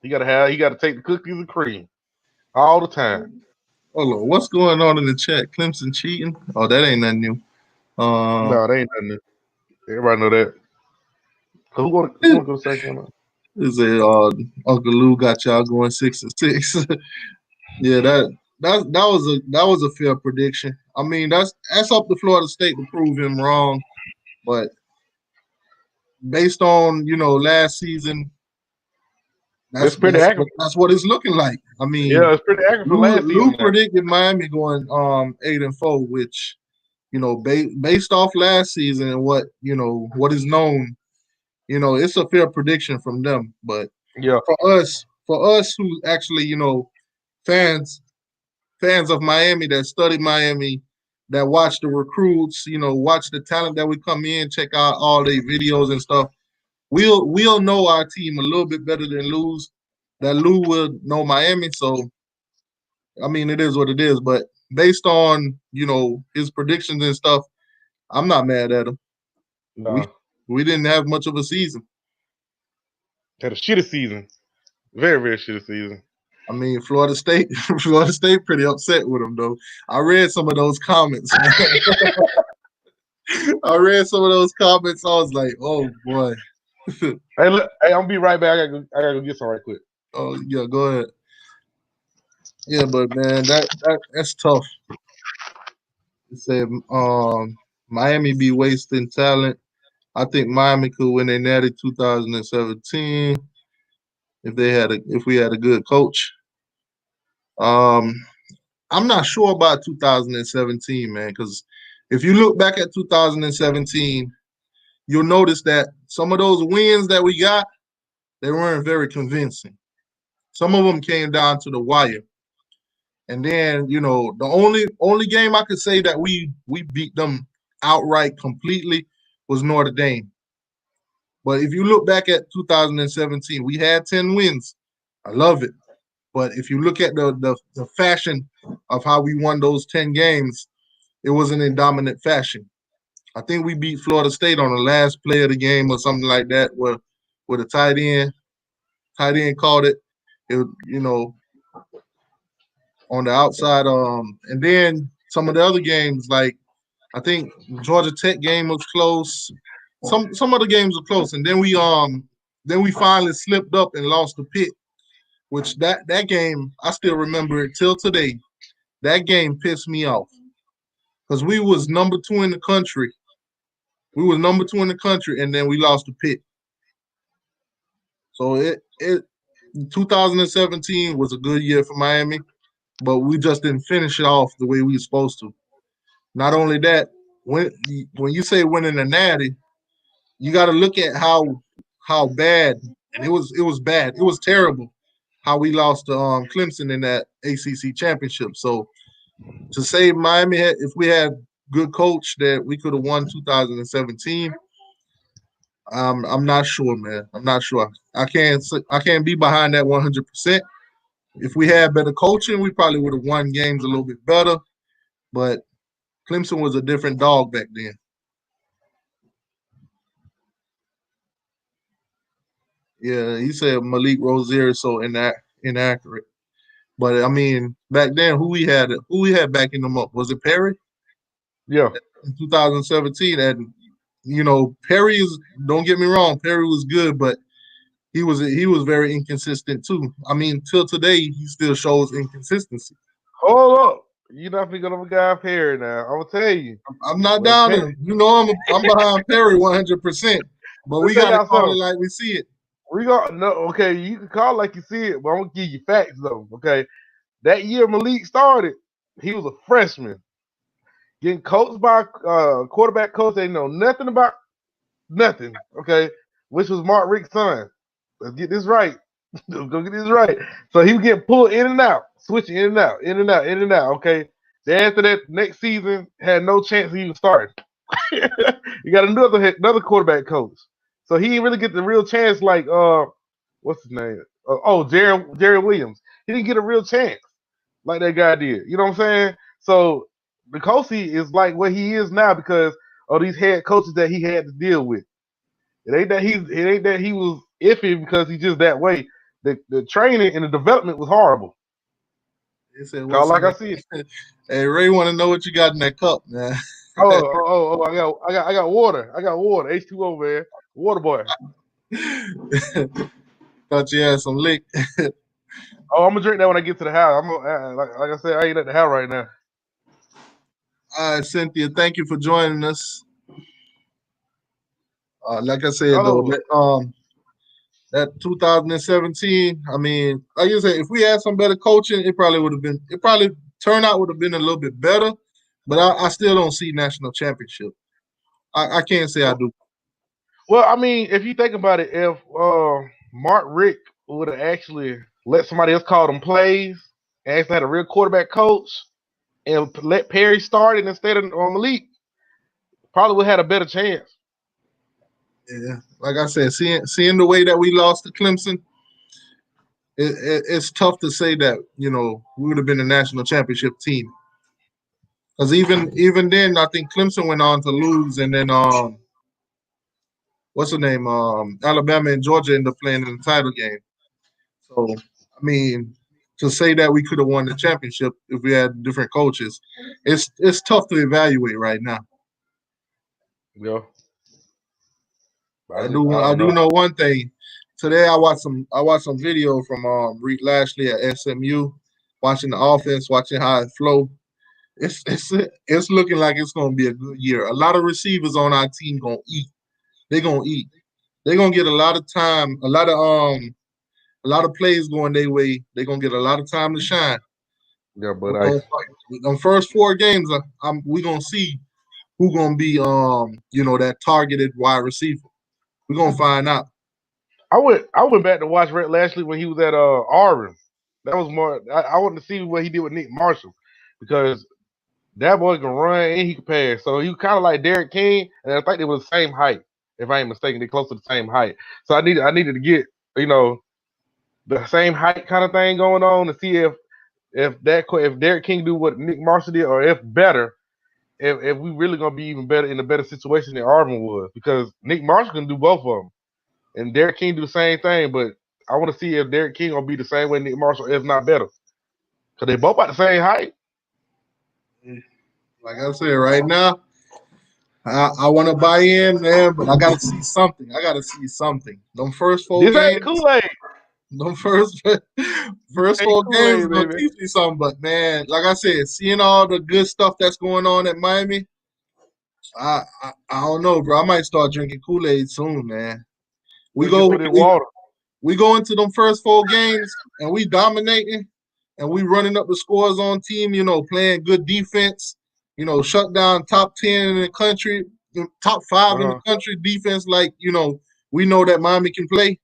He gotta take the cookies and cream all the time.
Hold on, what's going on in the chat? Clemson cheating? Oh, that ain't nothing new.
No, they ain't nothing new. Everybody know that. Who want to go second?
Is it Uncle Lou got y'all going 6-6? Yeah, that was a fair prediction. I mean, that's up to Florida State to prove him wrong, but based on last season,
It's pretty accurate.
That's what it's looking like. I mean,
yeah, it's pretty accurate for last season.
Lou predicted Miami going 8-4, which based off last season and what is known, it's a fair prediction from them. But
yeah,
for us who actually fans of Miami that study Miami, that watch the recruits, watch the talent that we come in, check out all their videos and stuff. We'll know our team a little bit better than Lou's. That Lou will know Miami. So, I mean, it is what it is. But based on his predictions and stuff, I'm not mad at him.
No.
We didn't have much of a season.
Had a shitty season. Very, very shitty season.
I mean, Florida State pretty upset with him, though. I read some of those comments. I read some of those comments. I was like, oh, boy.
Hey, look, I'm gonna be right back. I gotta go get some right quick.
Oh, yeah, go ahead. Yeah, but, man, that's tough. It said Miami be wasting talent. I think Miami could win a natty 2017 if we had a good coach. Um, I'm not sure about 2017, man, because if you look back at 2017, you'll notice that some of those wins that we got, they weren't very convincing. Some of them came down to the wire. And then, the only game I could say that we beat them outright completely was Notre Dame. But if you look back at 2017, we had 10 wins. I love it. But if you look at the fashion of how we won those 10 games, it wasn't in dominant fashion. I think we beat Florida State on the last play of the game or something like that, where the tight end called it. It, on the outside. And then some of the other games, like I think Georgia Tech game was close. Some other games were close, and then we finally slipped up and lost the Pitt, which that game I still remember it till today. That game pissed me off because we was number 2 in the country. We was number 2 in the country, and then we lost the Pitt. So it 2017 was a good year for Miami, but we just didn't finish it off the way we were supposed to. Not only that, when you say winning a natty, you got to look at how bad, and it was bad. It was terrible how we lost to Clemson in that ACC championship. So to say Miami if we had good coach that we could have won 2017, I'm not sure, man. I'm not sure. I can't be behind that 100%. If we had better coaching, we probably would have won games a little bit better. But Clemson was a different dog back then. Yeah, he said Malik Rozier is so inaccurate. But I mean, back then, who we had backing them up? Was it Perry?
Yeah.
In 2017, and Perry is. Don't get me wrong, Perry was good, but he was very inconsistent too. I mean, till today, he still shows inconsistency.
Hold up. You're not thinking of a guy Perry now. I'm gonna tell you.
I'm not down him. I'm behind Perry 100%. But we gotta call it like we see it.
Okay, you can call it like you see it, but I'm gonna give you facts though. Okay. That year Malik started, he was a freshman. Getting coached by a quarterback coach they know nothing about nothing, okay, which was Mark Richt's son. Let's get this right. Let's go get this right. So he was getting pulled in and out, switching in and out, in and out, in and out, okay. Then after that, next season, had no chance of even starting. You got another quarterback coach. So he didn't really get the real chance like, what's his name? Jerry Williams. He didn't get a real chance like that guy did. You know what I'm saying? So Nicosi is like what he is now because of these head coaches that he had to deal with. It ain't that he was iffy because he's just that way. The training and the development was horrible.
Said,
like I see it.
Hey, Ray, want to know what you got in that cup, man?
I got water. I got water. H2O, man. Water boy.
Thought you had some lick.
I'm gonna drink that when I get to the house. Like I said, I ain't at the house right now.
All right, Cynthia, thank you for joining us. Like I said, though, that 2017, I mean, like you said, if we had some better coaching, it probably turnout would have been a little bit better, but I still don't see national championship. I can't say I do.
Well, I mean, if you think about it, if Mark Richt would have actually let somebody else call them plays, and actually had a real quarterback coach, and let Perry start it instead of Malik, probably would have had a better chance.
Yeah, like I said, seeing the way that we lost to Clemson, it's tough to say that we would have been a national championship team. Because even then, I think Clemson went on to lose, and then what's the name? Alabama and Georgia ended up playing in the title game. So I mean, to say that we could have won the championship if we had different coaches, it's tough to evaluate right now.
Yeah.
I do know one thing. Today I watched some video from Reed Lashley at SMU, watching the offense, watching how it flow. It's looking like it's gonna be a good year. A lot of receivers on our team gonna eat. they're gonna eat. They're gonna get a lot of time, a lot of plays going their way. They're gonna get a lot of time to shine.
Yeah, but
We're gonna fight. On first 4 games, we're gonna see who gonna be that targeted wide receiver. We're gonna find out.
I went back to watch Rhett Lashley when he was at Auburn. That was more. I wanted to see what he did with Nick Marshall because that boy can run and he can pass. So he was kind of like Derek King, and I think they were the same height. If I ain't mistaken, they're close to the same height. So I needed to get the same height kind of thing going on to see if Derek King do what Nick Marshall did, or if better, if we really gonna be even better in a better situation than Auburn was, because Nick Marshall can do both of them, and Derek King do the same thing. But I want to see if Derek King gonna be the same way Nick Marshall, if not better, because they both about the same height.
Like I said, right now, I want to buy in, man, but I gotta see something. Them first 4
This
games,
ain't Kool-Aid.
them first 4 games gonna teach me something. But man, like I said, seeing all the good stuff that's going on at Miami, I don't know, bro. I might start drinking Kool-Aid soon, man. We go into them first 4 games and we dominating and we running up the scores on team, playing good defense, shut down top 10 in the country, top 5 in the country defense, like, we know that Miami can play.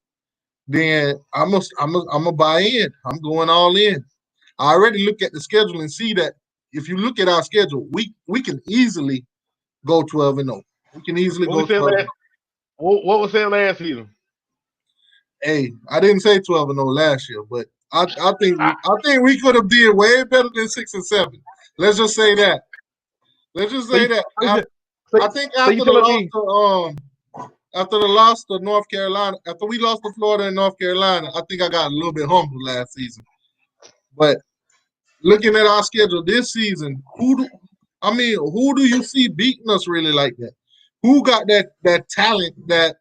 Then I'm gonna buy in. I'm going all in. I already look at the schedule and see that if you look at our schedule, we can easily go 12-0. We can easily go 12-0.
What was said last season?
Hey, I didn't say 12-0 last year, but I think we could have did way better than 6 and 7. Let's just say that. I think after the loss to North Carolina, after we lost to Florida and North Carolina, I think I got a little bit humble last season. But looking at our schedule this season, who do you see beating us really like that? Who got that talent, that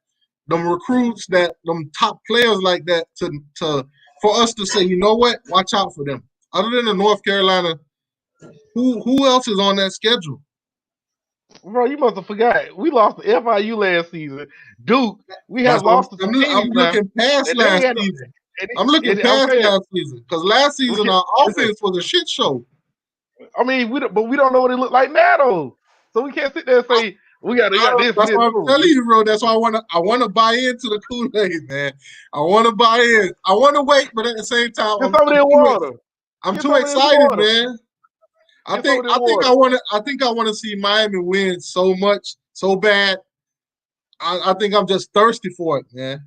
them recruits, that them top players like that to for us to say, you know what, watch out for them. Other than the North Carolina, who else is on that schedule?
Bro, you must have forgot. We lost to FIU last season. Duke, we have lost to
I'm looking past last season. I'm looking past last season because last season our offense was a shit show.
I mean, we don't know what it looked like now, though. So we can't sit there and say we got this.
That's what I'm telling you, bro. That's why I want to buy into the Kool-Aid, man. I want to buy in. I want to wait, but at the same time, I'm too excited, man. I think I want to see Miami win so much, so bad. I think I'm just thirsty for it, man.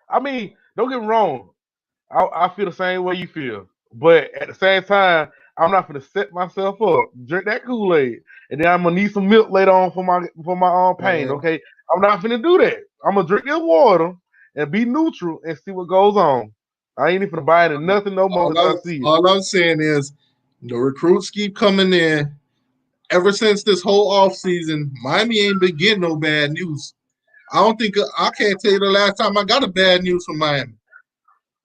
I mean, don't get me wrong. I feel the same way you feel, but at the same time, I'm not gonna set myself up, drink that Kool-Aid, and then I'm gonna need some milk later on for my own pain. Okay, I'm not gonna do that. I'm gonna drink this water and be neutral and see what goes on. I ain't even gonna buy into nothing no more until I see it.
All I'm saying is the recruits keep coming in. Ever since this whole offseason, Miami ain't been getting no bad news. I can't tell you the last time I got a bad news from Miami.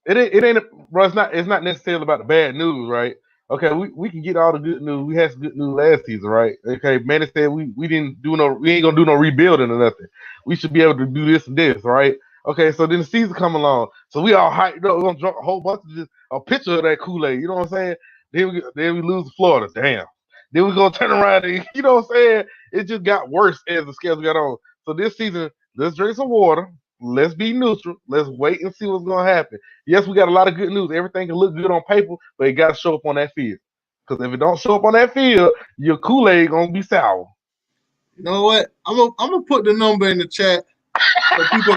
It ain't, bro. It's not necessarily about the bad news, right? Okay, we can get all the good news. We had some good news last season, right? Okay, Manny said we ain't gonna do no rebuilding or nothing. We should be able to do this and this, right? Okay, so then the season come along, so we all hyped up. We're gonna drink a whole bunch of just a picture of that Kool-Aid. You know what I'm saying? Then we lose to Florida. Damn. Then we gonna turn around and you know what I'm saying? It just got worse as the schedule got on. So this season, let's drink some water. Let's be neutral. Let's wait and see what's going to happen. Yes, we got a lot of good news. Everything can look good on paper, but it got to show up on that field. Because if it don't show up on that field, your Kool-Aid going to be sour.
You know what? I'm gonna put the number in the chat so people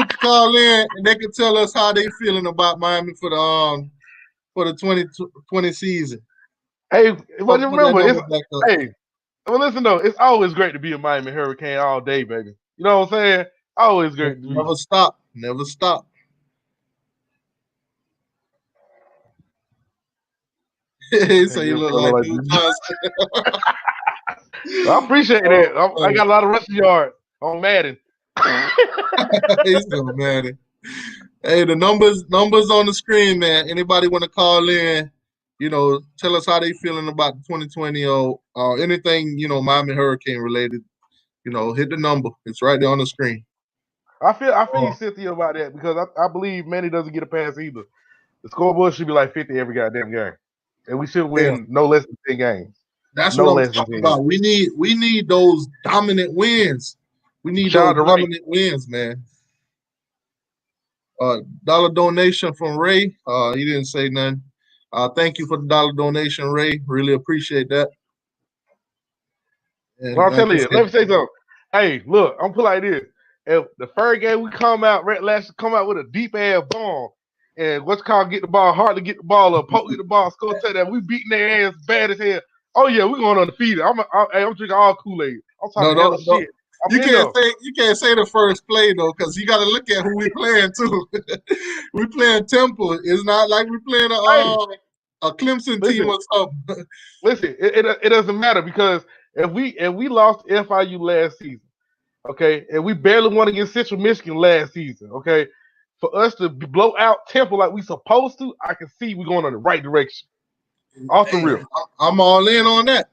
can call in and they can tell us how they feeling about Miami for the 2020 season.
Hey, but remember, listen though, it's always great to be a Miami Hurricane all day, baby. You know what I'm saying? Always great.
Never stop. Never stop. So you look like Dude Johnson.
I appreciate that. I got a lot of rushing yards on Madden.
He's so Madden. Hey, the numbers on the screen, man. Anybody want to call in? Tell us how they feeling about the 2020 or anything, Miami Hurricane related. hit the number. It's right there on the screen.
I feel you, Cynthia, about that because I believe Manny doesn't get a pass either. The scoreboard should be like 50 every goddamn game, and we should win no less than 10 games.
That's
no
what I'm
less
talking
than 10
about.
games.
We need those dominant wins. We need those dominant wins, man. Dollar donation from Ray. He didn't say nothing. Thank you for the dollar donation, Ray. Really appreciate that. And
well, I'll tell you, let me say something. Hey, look, I'm put like this. If the first game we come out, Red Lash come out with a deep ass bomb, and what's called get the ball, hardly get the ball up, poke get the ball, score touchdown. We beating their ass bad as hell. Oh yeah, we're going undefeated. I'm drinking all Kool-Aid. I'm talking hella shit.
You can't say the first play though, because you got to look at who we playing too. We playing Temple. It's not like we playing a Clemson team or something.
Listen, it doesn't matter because if we lost FIU last season, okay, and we barely won against Central Michigan last season, okay, for us to blow out Temple like we supposed to, I can see we're going in the right direction. Off the real.
I'm all in on that.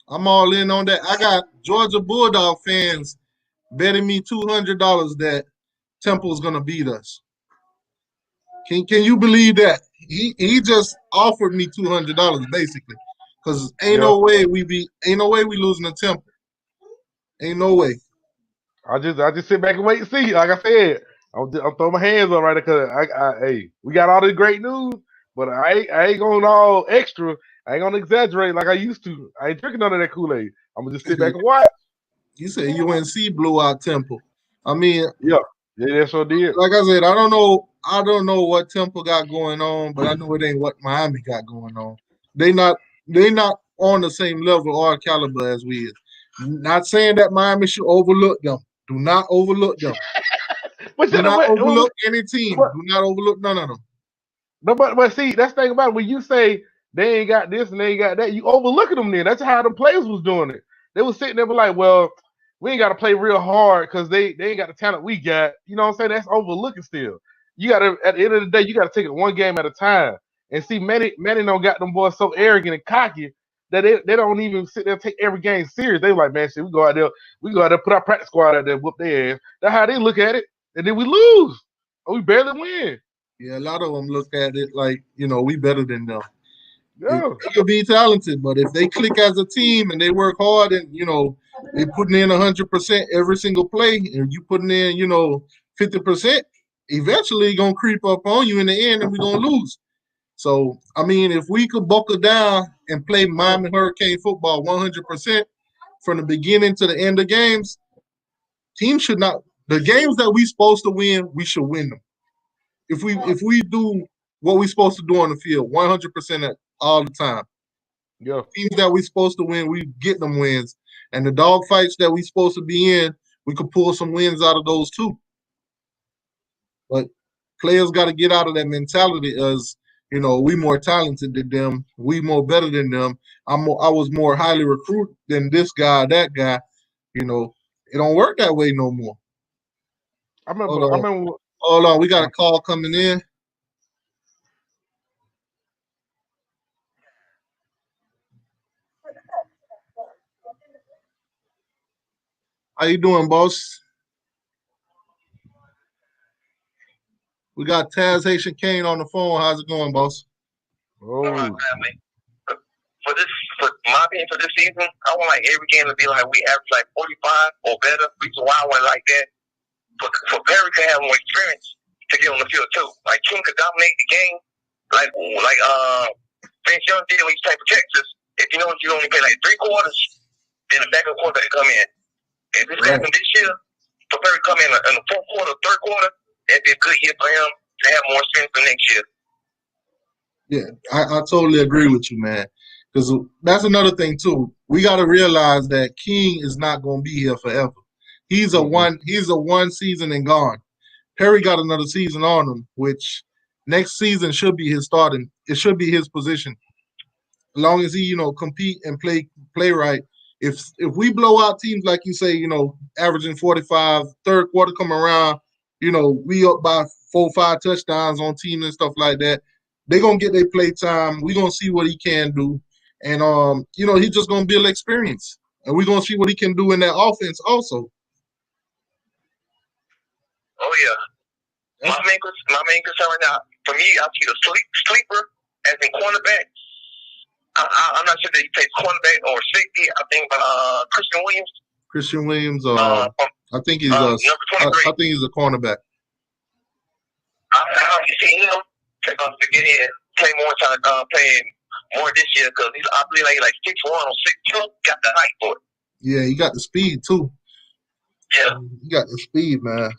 I got Georgia Bulldog fans betting me $200 that Temple's gonna beat us. Can you believe that? He just offered me $200 basically, because ain't no way we losing to Temple. Ain't no way.
I just sit back and wait and see. Like I said, I'm throwing my hands up right there because hey, we got all this great news, but I ain't going all extra. I ain't gonna exaggerate like I used to. I ain't drinking none of that Kool-Aid. I'm gonna just sit back and watch.
You said UNC blew out Temple. I mean,
yeah, that sure did.
Like I said, I don't know what Temple got going on, but I know it ain't what Miami got going on. They not on the same level or caliber as we is. Not saying that Miami should overlook them. Do not overlook them. Do not overlook any team. Do not overlook none of them.
No, but see, that's the thing about it. When you say they ain't got this and they ain't got that, you overlooking them then. That's how the players was doing it. They was sitting there like, well, we ain't got to play real hard because they ain't got the talent we got. You know what I'm saying? That's overlooking still. You got to, at the end of the day, you got to take it one game at a time. And see, Manny don't got them boys so arrogant and cocky that they don't even sit there and take every game serious. They like, man, shit, we go out there, put our practice squad out there, whoop their ass. That's how they look at it. And then we lose. Or we barely win.
Yeah, a lot of them look at it like, we better than them.
Yeah.
They could be talented, but if they click as a team and they work hard and, they putting in 100% every single play and you putting in, 50%, eventually going to creep up on you in the end and we're going to lose. So, I mean, if we could buckle down and play Miami Hurricane football 100% from the beginning to the end of games, teams should not – the games that we supposed to win, we should win them. If we do what we're supposed to do on the field 100% all the time, teams that we're supposed to win, we get them wins. And the dog fights that we're supposed to be in, we could pull some wins out of those too. But players got to get out of that mentality as, we more talented than them, we more better than them. I was more highly recruited than this guy, that guy. It don't work that way no more.
I remember.
Hold on, we got a call coming in. How you doing, boss? We got Taz Haitian Kane on the phone. How's it going, boss?
For my opinion, for this season, I want like every game to be like we average like 45 or better. Reason why I want like that, for Perry to have more experience to get on the field too. Like King could dominate the game, like Vince Young did when he played for Texas. If you only play like 3 quarters, then the backup quarterback come in. If this happened this year, for Perry to come in the 4th quarter, 3rd quarter, that'd be a good year for him to have more experience for next year.
Yeah, I totally agree with you, man. Because that's another thing too. We got to realize that King is not going to be here forever. He's a one season and gone. Perry got another season on him, which next season should be his starting. It should be his position, as long as he compete and play right. If we blow out teams like you say, averaging 45, 3rd quarter come around, we up by 4 or 5 touchdowns on team and stuff like that. They're going to get their play time. We're going to see what he can do. And, he's just going to build experience. and we're gonna see what he can do in that offense also.
Oh yeah. My main concern right now, for me, I see the sleeper as in cornerback. I'm not sure that he plays cornerback or safety. I think Christian Williams.
Christian Williams, I think he's
number 23.
I think he's a cornerback.
I see him to get in, play more this year because I believe like 6'1" or 6'2", got the height for it.
Yeah, he got the speed too.
Yeah,
he got the speed, man.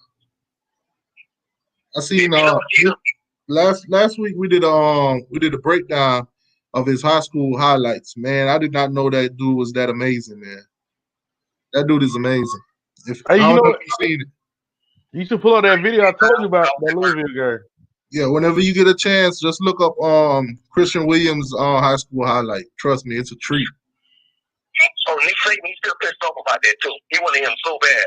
I seen last week we did a breakdown of his high school highlights. Man, I did not know that dude was that amazing, man. That dude is amazing.
Hey, you know
if you've seen it.
You should pull up that video I told you about that Louisville game.
Yeah, whenever you get a chance, just look up Christian Williams high school highlight. Trust me, it's a treat.
Oh, Nick Saban, he's still pissed off about that too. He wanted him so bad.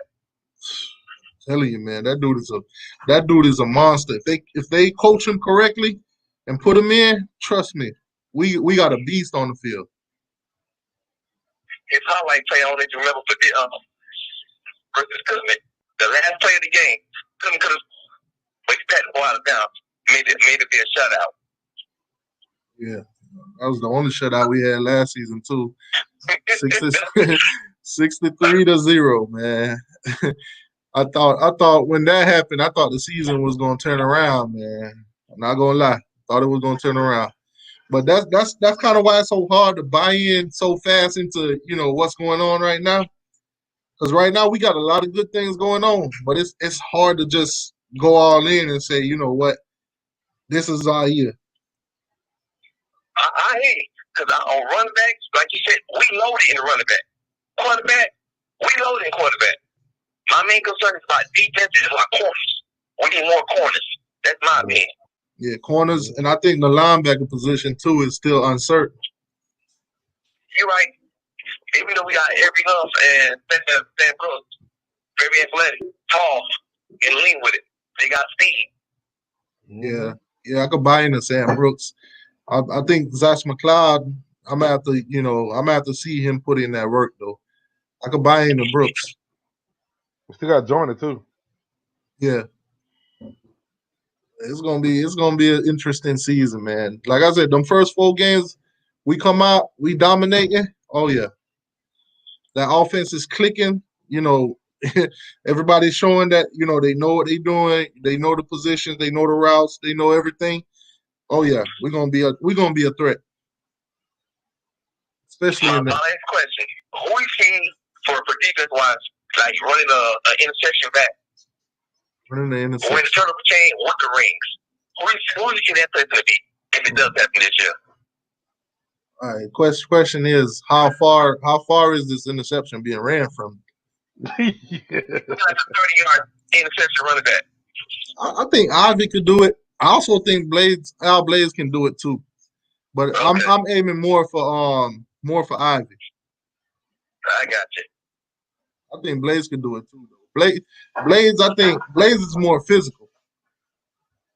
Telling you, man, that dude is a monster. If they coach him correctly and put him in, trust me, we got a beast on the field.
His highlight play, I don't need to remember for the versus Cookman. The last play of the game, Cookman could have pat the ball out of bounds, made it be a shutout.
Yeah, that was the only shutout we had last season too. 63-0, man. I thought when that happened, I thought the season was gonna turn around, man. I'm not gonna lie, thought it was gonna turn around. But that's kind of why it's so hard to buy in so fast into what's going on right now. Because right now we got a lot of good things going on, but it's hard to just go all in and say, you know what, this is our year.
I hate it because on running backs, like you said, we loaded in the running back. Quarterback, we loaded in quarterback. My main concern is about defense and my corners. We need more corners. That's my opinion.
Yeah, corners, and I think the linebacker position too is still uncertain.
You're right. Even though we got every Huff and Sam Brooks, very athletic, tall, and lean with it. They got speed.
Yeah, I could buy into Sam Brooks. I think Zach McLeod, I'm gonna have to see him put in that work though. I could buy into Brooks.
We still got Joyner too.
Yeah. It's gonna be an interesting season, man. Like I said, them first 4 games, we come out, we dominating. Oh yeah. That offense is clicking, everybody's showing that, they know what they're doing, they know the positions, they know the routes, they know everything. Oh yeah, we're gonna be a threat. Especially in
my last question. Who you see for defense wise, like running an intersection back?
Running the intersection.
Or in the turnover chain with the rings. Who you see that place gonna be if it does happen this year?
All right. Question is how far is this interception being ran from?
That's a 30-yard interception running back.
I think Ivy could do it. I also think Al Blades can do it too. But okay. I'm aiming more for Ivy.
I got you.
I think Blades can do it too though. Blades, I think Blades is more physical.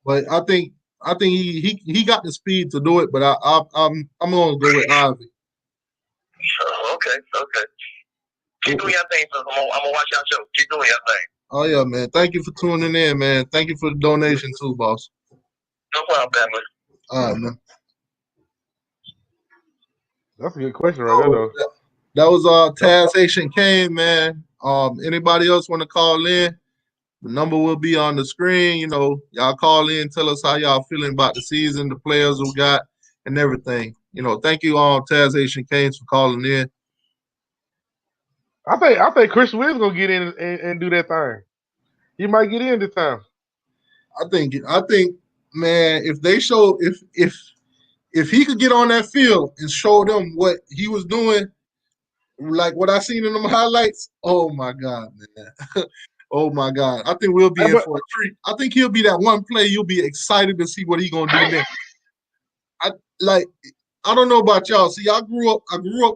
But I think he got the speed to do it, but I'm gonna go with Ivy.
Okay. Keep doing your thing, so I'm gonna watch your show. Keep doing your thing.
Oh yeah, man. Thank you for tuning in, man. Thank you for the donation too, boss.
No problem, family.
All right, man.
That's a good question right there, though.
That was Taz Haitian Kane, man. Anybody else want to call in? The number will be on the screen. Y'all call in, tell us how y'all feeling about the season, the players we got, and everything. Thank you all, Taz Haitian Canes, for calling in.
I think Christian Williams gonna get in and do that thing. He might get in this time.
I think, man, if they show if he could get on that field and show them what he was doing, like what I seen in them highlights, oh my God, man. Oh my God. I think we'll be in for a treat. I think he'll be that one play you'll be excited to see what he's gonna do next. I don't know about y'all. See, I grew up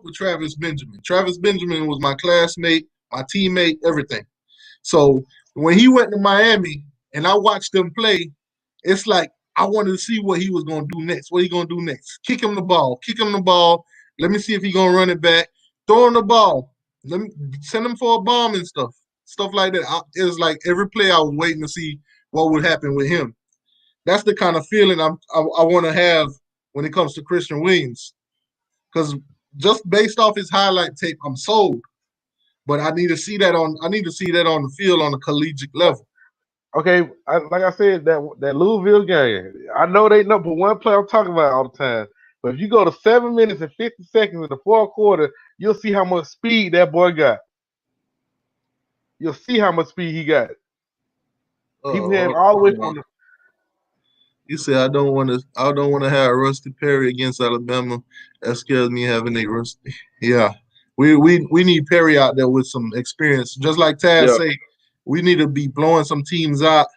with Travis Benjamin. Travis Benjamin was my classmate, my teammate, everything. So when he went to Miami and I watched them play, it's like I wanted to see what he was gonna do next. What he gonna do next? Kick him the ball. Let me see if he's gonna run it back. Throw him the ball. Let me send them for a bomb and stuff like that. It's like every play I was waiting to see what would happen with him. That's the kind of feeling I want to have when it comes to Christian Williams, because just based off his highlight tape, I'm sold. But I need to see that on the field on a collegiate level.
Okay, like I said, that Louisville game, I know they number one play I'm talking about all the time. But if you go to 7 minutes and 50 seconds in the fourth quarter, you'll see how much speed that boy got. You'll see how much speed he got. He ran all the way from the.
You say I don't want to have Rusty Perry against Alabama. That scares me having a Rusty. Yeah, we need Perry out there with some experience. Just like Taz say, we need to be blowing some teams out.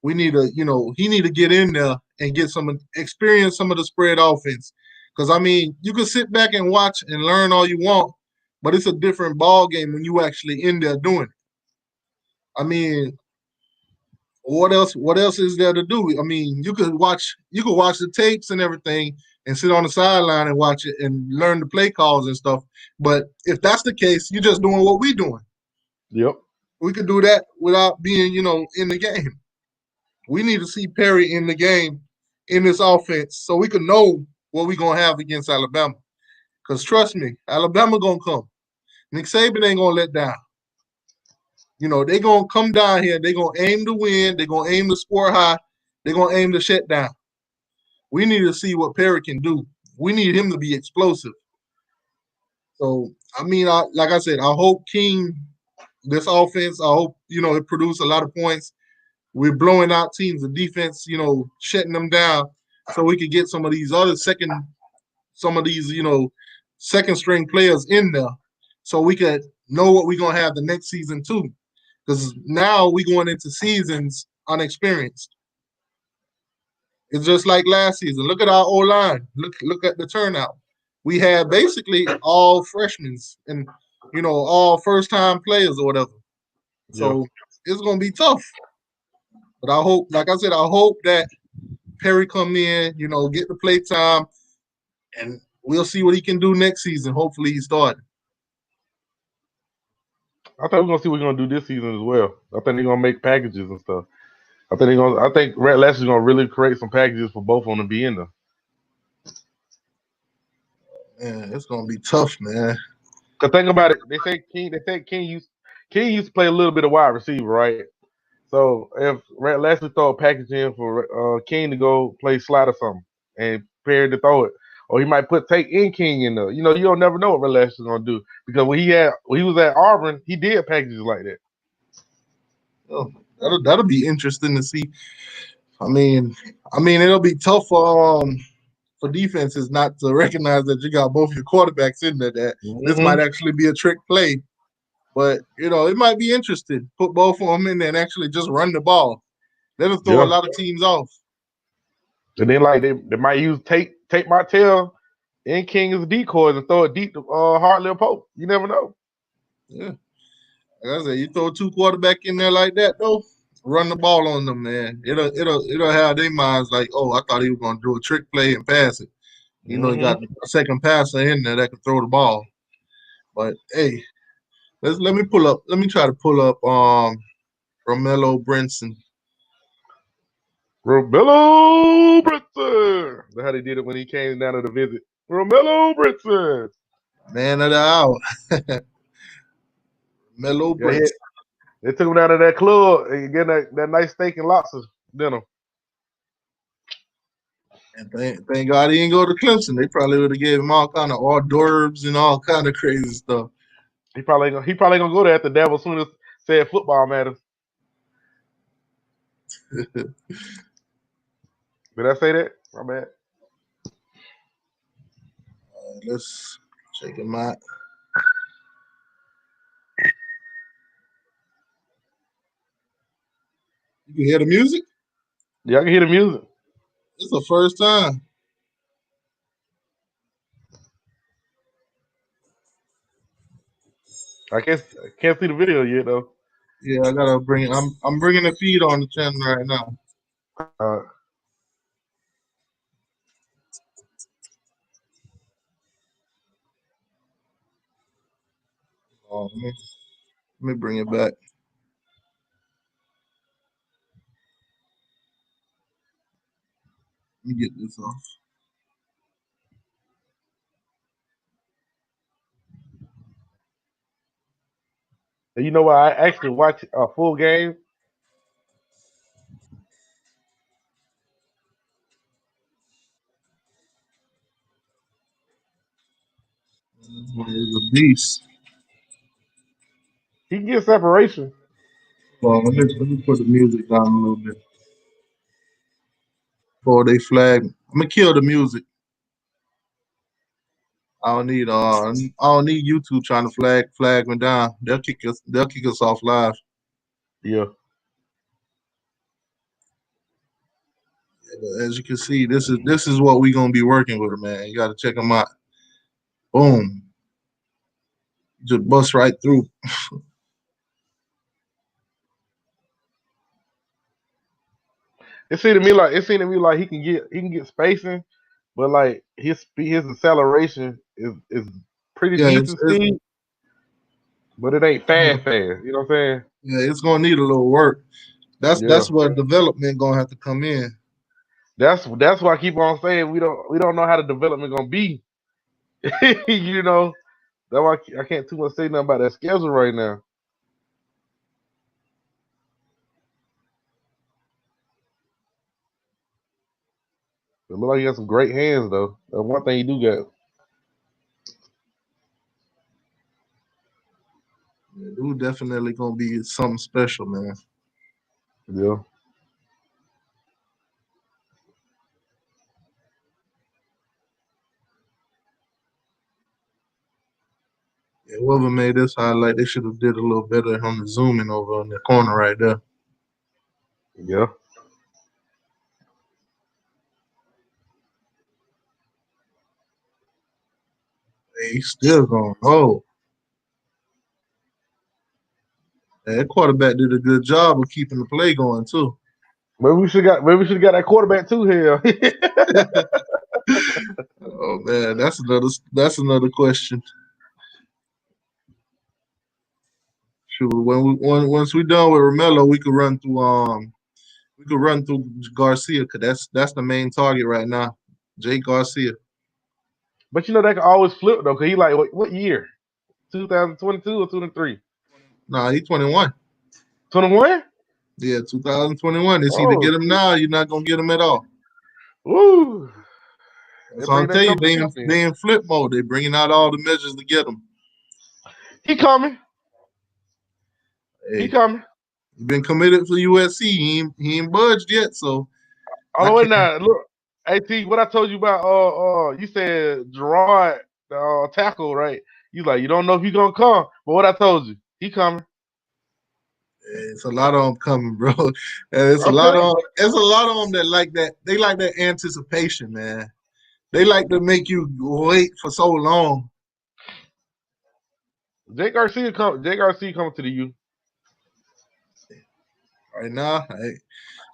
We need to, he need to get in there and get some experience, some of the spread offense. Because I mean, you can sit back and watch and learn all you want, but it's a different ball game when you actually in there doing it. I mean, what else is there to do? I mean, you could watch the tapes and everything and sit on the sideline and watch it and learn the play calls and stuff. But if that's the case, you're just doing what we're doing.
Yep.
We could do that without being, in the game. We need to see Perry in the game in this offense so we can know what we're gonna have against Alabama. Because trust me, Alabama gonna come. Nick Saban ain't gonna let down. They're going to come down here. They're going to aim to win. They're going to aim to score high. They're going to aim to shut down. We need to see what Perry can do. We need him to be explosive. So, I mean, like I said, I hope King, this offense, I hope, it produces a lot of points. We're blowing out teams. The defense, shutting them down so we could get some of these second string players in there so we could know what we're going to have the next season too. Because now we're going into seasons unexperienced. It's just like last season. Look at our O-line. Look at the turnout. We had basically all freshmen and, all first-time players or whatever. So it's going to be tough. But I hope, like I said, I hope that Perry come in, get the play time, and we'll see what he can do next season. Hopefully he started.
I think we're gonna see what we're gonna do this season as well. I think they're gonna make packages and stuff. I think Red Lash is gonna really create some packages for both of them to be in there.
Man, it's gonna be tough, man.
Cause think about it, they say King used to play a little bit of wide receiver, right? So if Red Lash throw a package in for King to go play slide or something and Perry to throw it, or he might take King in there. You don't never know what Red Lash is gonna do because when he was at Auburn, he did packages like that.
Oh, that'll be interesting to see. I mean, it'll be tough for defenses not to recognize that you got both your quarterbacks in there. That this might actually be a trick play, but it might be interesting. Put both of them in there and actually just run the ball. That'll throw a lot of teams off.
And then they might use Tate Martell and King as decoys and throw it deep to Hartley Pope. You never know.
Yeah, like I said, you throw two quarterback in there like that though. Run the ball on them, man. It'll have their minds like, oh, I thought he was gonna do a trick play and pass it. He got a second passer in there that can throw the ball. But hey, let me try to pull up ROMELLO Brunson.
ROMELLO Brunson. That's how they did it when he came down to the visit. ROMELLO Brunson.
Man of the hour. ROMELLO Brunson.
They took him down to that club and get that nice steak and lobster dinner.
And thank God he didn't go to Clemson. They probably would have gave him all kind of hors d'oeuvres and all kind of crazy stuff.
He probably gonna go there at the devil as soon as said football matters. Did I say that? My bad.
Let's check him out. You can hear the music?
Yeah, I can hear the music.
It's the first time.
I can't see the video yet though.
Yeah, I gotta bring it. I'm bringing the feed on the channel right now. Let me bring it back. Let me get this off.
And you know what? I actually watch a full game.
This one is a beast.
He can get separation.
Well, let me put the music down a little bit before they flag. I'm gonna kill the music. I don't need YouTube trying to flag me down. They'll kick us off live.
Yeah.
But as you can see, this is what we're gonna be working with, man. You gotta check them out. Boom. Just bust right through.
It seemed to me like he can get spacing, but like his acceleration is pretty
Yeah,
decent speed, but it ain't fast. You know what I'm saying?
Yeah, it's gonna need a little work.
Yeah.
That's where development gonna have to come in.
That's why I keep on saying we don't know how the development gonna be. You know, that's why I can't too much say nothing about that schedule right now. It look like he got some great hands though. That's one thing he do got.
Yeah, dude, definitely gonna be something special, man.
Yeah.
Yeah, whoever made this highlight, they should have did a little better on the zooming over on the corner right there.
Yeah.
Hey, he's still going. Oh, that quarterback did a good job of keeping the play going too.
Maybe we should got that quarterback too here.
Oh man, that's another question. Sure, once we done with Romello, we could run through Garcia, because that's the main target right now. Jake Garcia.
But you know they can always flip though, cause he like what year? 2022 or 23?
Nah, he's 21.
21?
Yeah, 2021. It's either
Oh,
get him now, or you're not gonna get him at all.
woo!
That's what I'm
Everything
telling you.
that comes to
They in flip mode. They bringing out all the measures to get him.
He coming. He
Hey,
coming.
he been committed for USC. He ain't budged yet, so
Oh
I
no, wait
can't.
now. Look, AT, what I told you about you said Gerard tackle, right? You like you don't know if he gonna come, but what I told you, he coming.
It's a lot of them coming, bro. And it's a
I'm
lot
telling
of them that like that. They like that anticipation, man. They like to make you wait for so long.
you, Jake Garcia coming to the U.
Right now,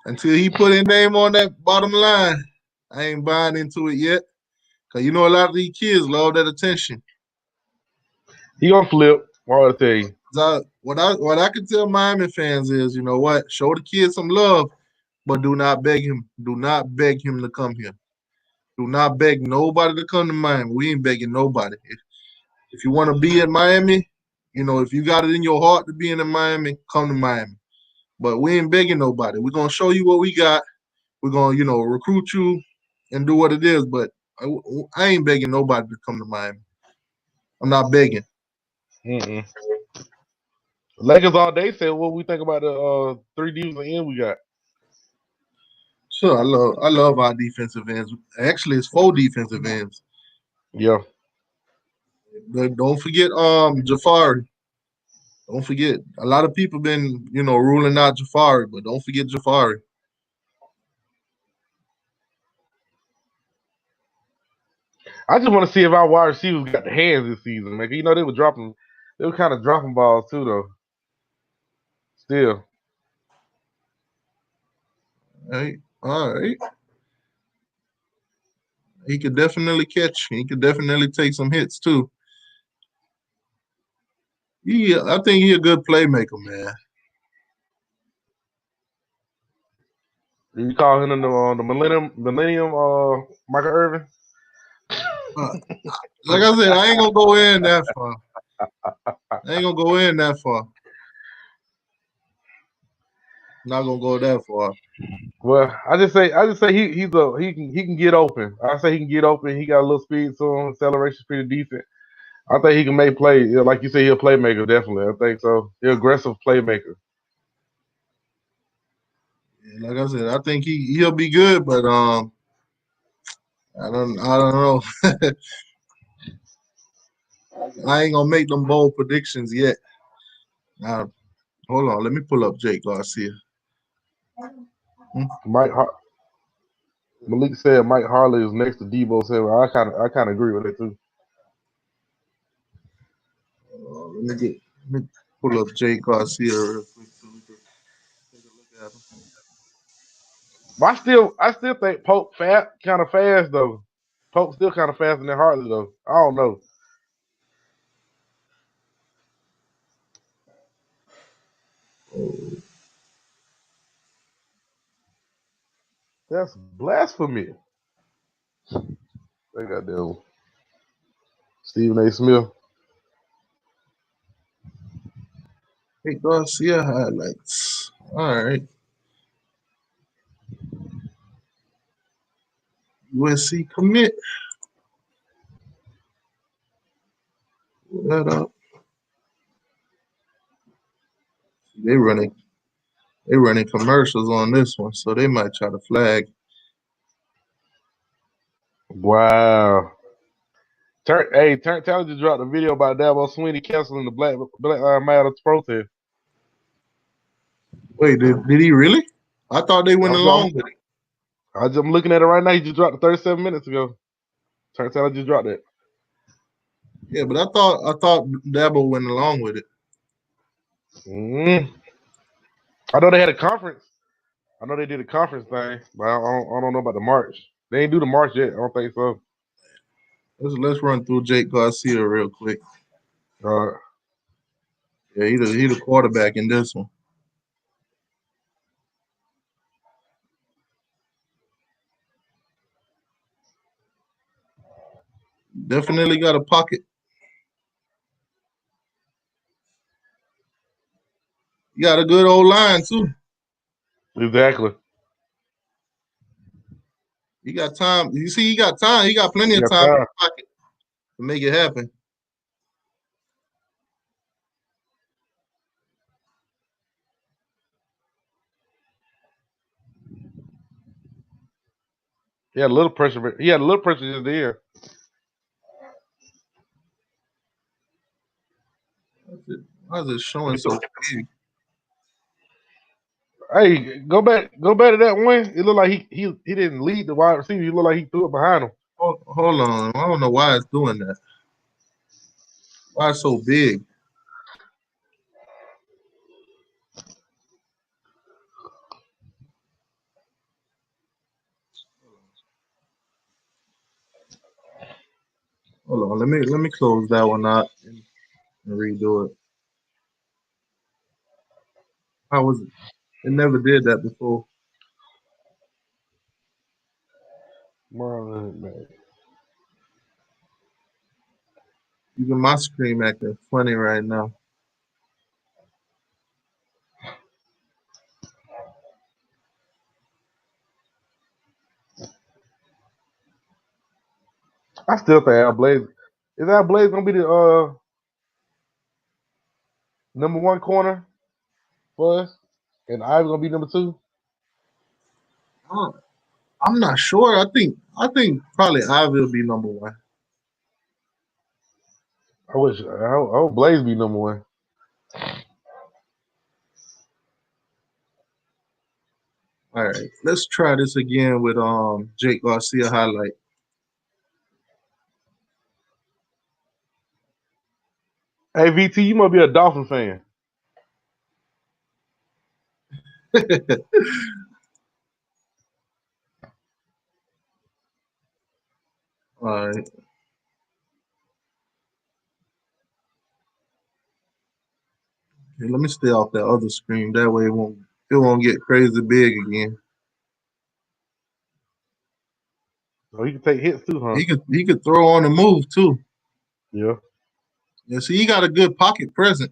until he put his name on that bottom line, I ain't buying into it yet. Cause you know a lot of these kids love that attention.
He gonna flip. What I tell you.
What I can tell Miami fans is, you know what, show the kid some love, but do not beg him. Do not beg him to come here. Do not beg nobody to come to Miami. We ain't begging nobody. If you want to be in Miami, you know, if you got it in your heart to be in Miami, come to Miami. But we ain't begging nobody. We're gonna show you what we got. We're gonna, recruit you and do what it is. But I ain't begging nobody to come to Miami. I'm not begging.
Mm-mm. Lakersallday said what we think about the 3 Ds and we got.
Sure, I love our defensive ends. Actually, it's 4 defensive ends.
Yeah.
But don't forget Jafari. Don't forget. A lot of people been, ruling out Jafari, but don't forget Jafari.
I just want to see if our wide receivers got the hands this season, man. You know they were kind of dropping balls too, though. Still,
All right. He could definitely catch. He could definitely take some hits too. I think he a good playmaker, man.
You call him the Millennium Michael Irvin?
Like I said, I ain't gonna go in that far. I ain't gonna go in that far. Not gonna go that far.
Well, I just say he can get open. I say he can get open. He got a little speed to him. Acceleration's pretty decent. I think he can make plays. Like you say, he'll playmaker, definitely. I think so. He's aggressive playmaker.
Yeah, like I said, I think he'll be good, but I don't know. I ain't gonna make them bold predictions yet. Now, hold on, let me pull up Jake Garcia.
Malik said Mike Harley is next to Debo Samuel. I kind of agree with it too.
Let me pull up Jake Garcia real quick so we can take a look at him.
But I still think Pope kind of fast though. Pope's still kind of faster than Harley though. I don't know. That's blasphemy. They got them. Stephen A. Smith.
Jake Garcia highlights. All right. USC commit. Pull that up. They running commercials on this one, so they might try to flag.
Wow. Turn Taylor just dropped a video about Dabo Sweeney canceling the Black Matter protest.
Wait, did he really? I thought they went along with it.
I'm looking at it right now. He just dropped it 37 minutes ago. Turn Taylor just dropped it.
Yeah, but I thought Dabo went along with it.
I know they had a conference. I know they did a conference thing, but I don't know about the march. They ain't do the march yet. I don't think so.
Let's run through Jake Garcia real quick. Yeah, he the quarterback in this one. Definitely got a pocket. You got a good old line too.
Exactly.
He got time. You see, he got time. He got plenty of time in the pocket to make it happen.
He had a little pressure, but he had a little pressure just there.
Why is it showing so big?
Hey, go back to that one. It looked like he didn't lead the wide receiver. He looked like he threw it behind him.
Hold on. I don't know why it's doing that. Why it's so big? Hold on. Let me close that one out and redo it. How was it? It never did that before.
Man.
Even my screen acting funny right now.
I still think Al Blaze. Is Al Blaze gonna be the number one corner for us? And Ivy gonna be number two?
I'm not sure. I think probably Ivy will be number one.
I hope Blaze be number one.
All right, let's try this again with Jake Garcia highlight.
Hey VT, you must be a Dolphin fan.
All right. Hey, let me stay off that other screen. That way it won't get crazy big again.
So he can take hits too, huh?
He could throw on the move too.
Yeah.
Yeah, see, he got a good pocket present.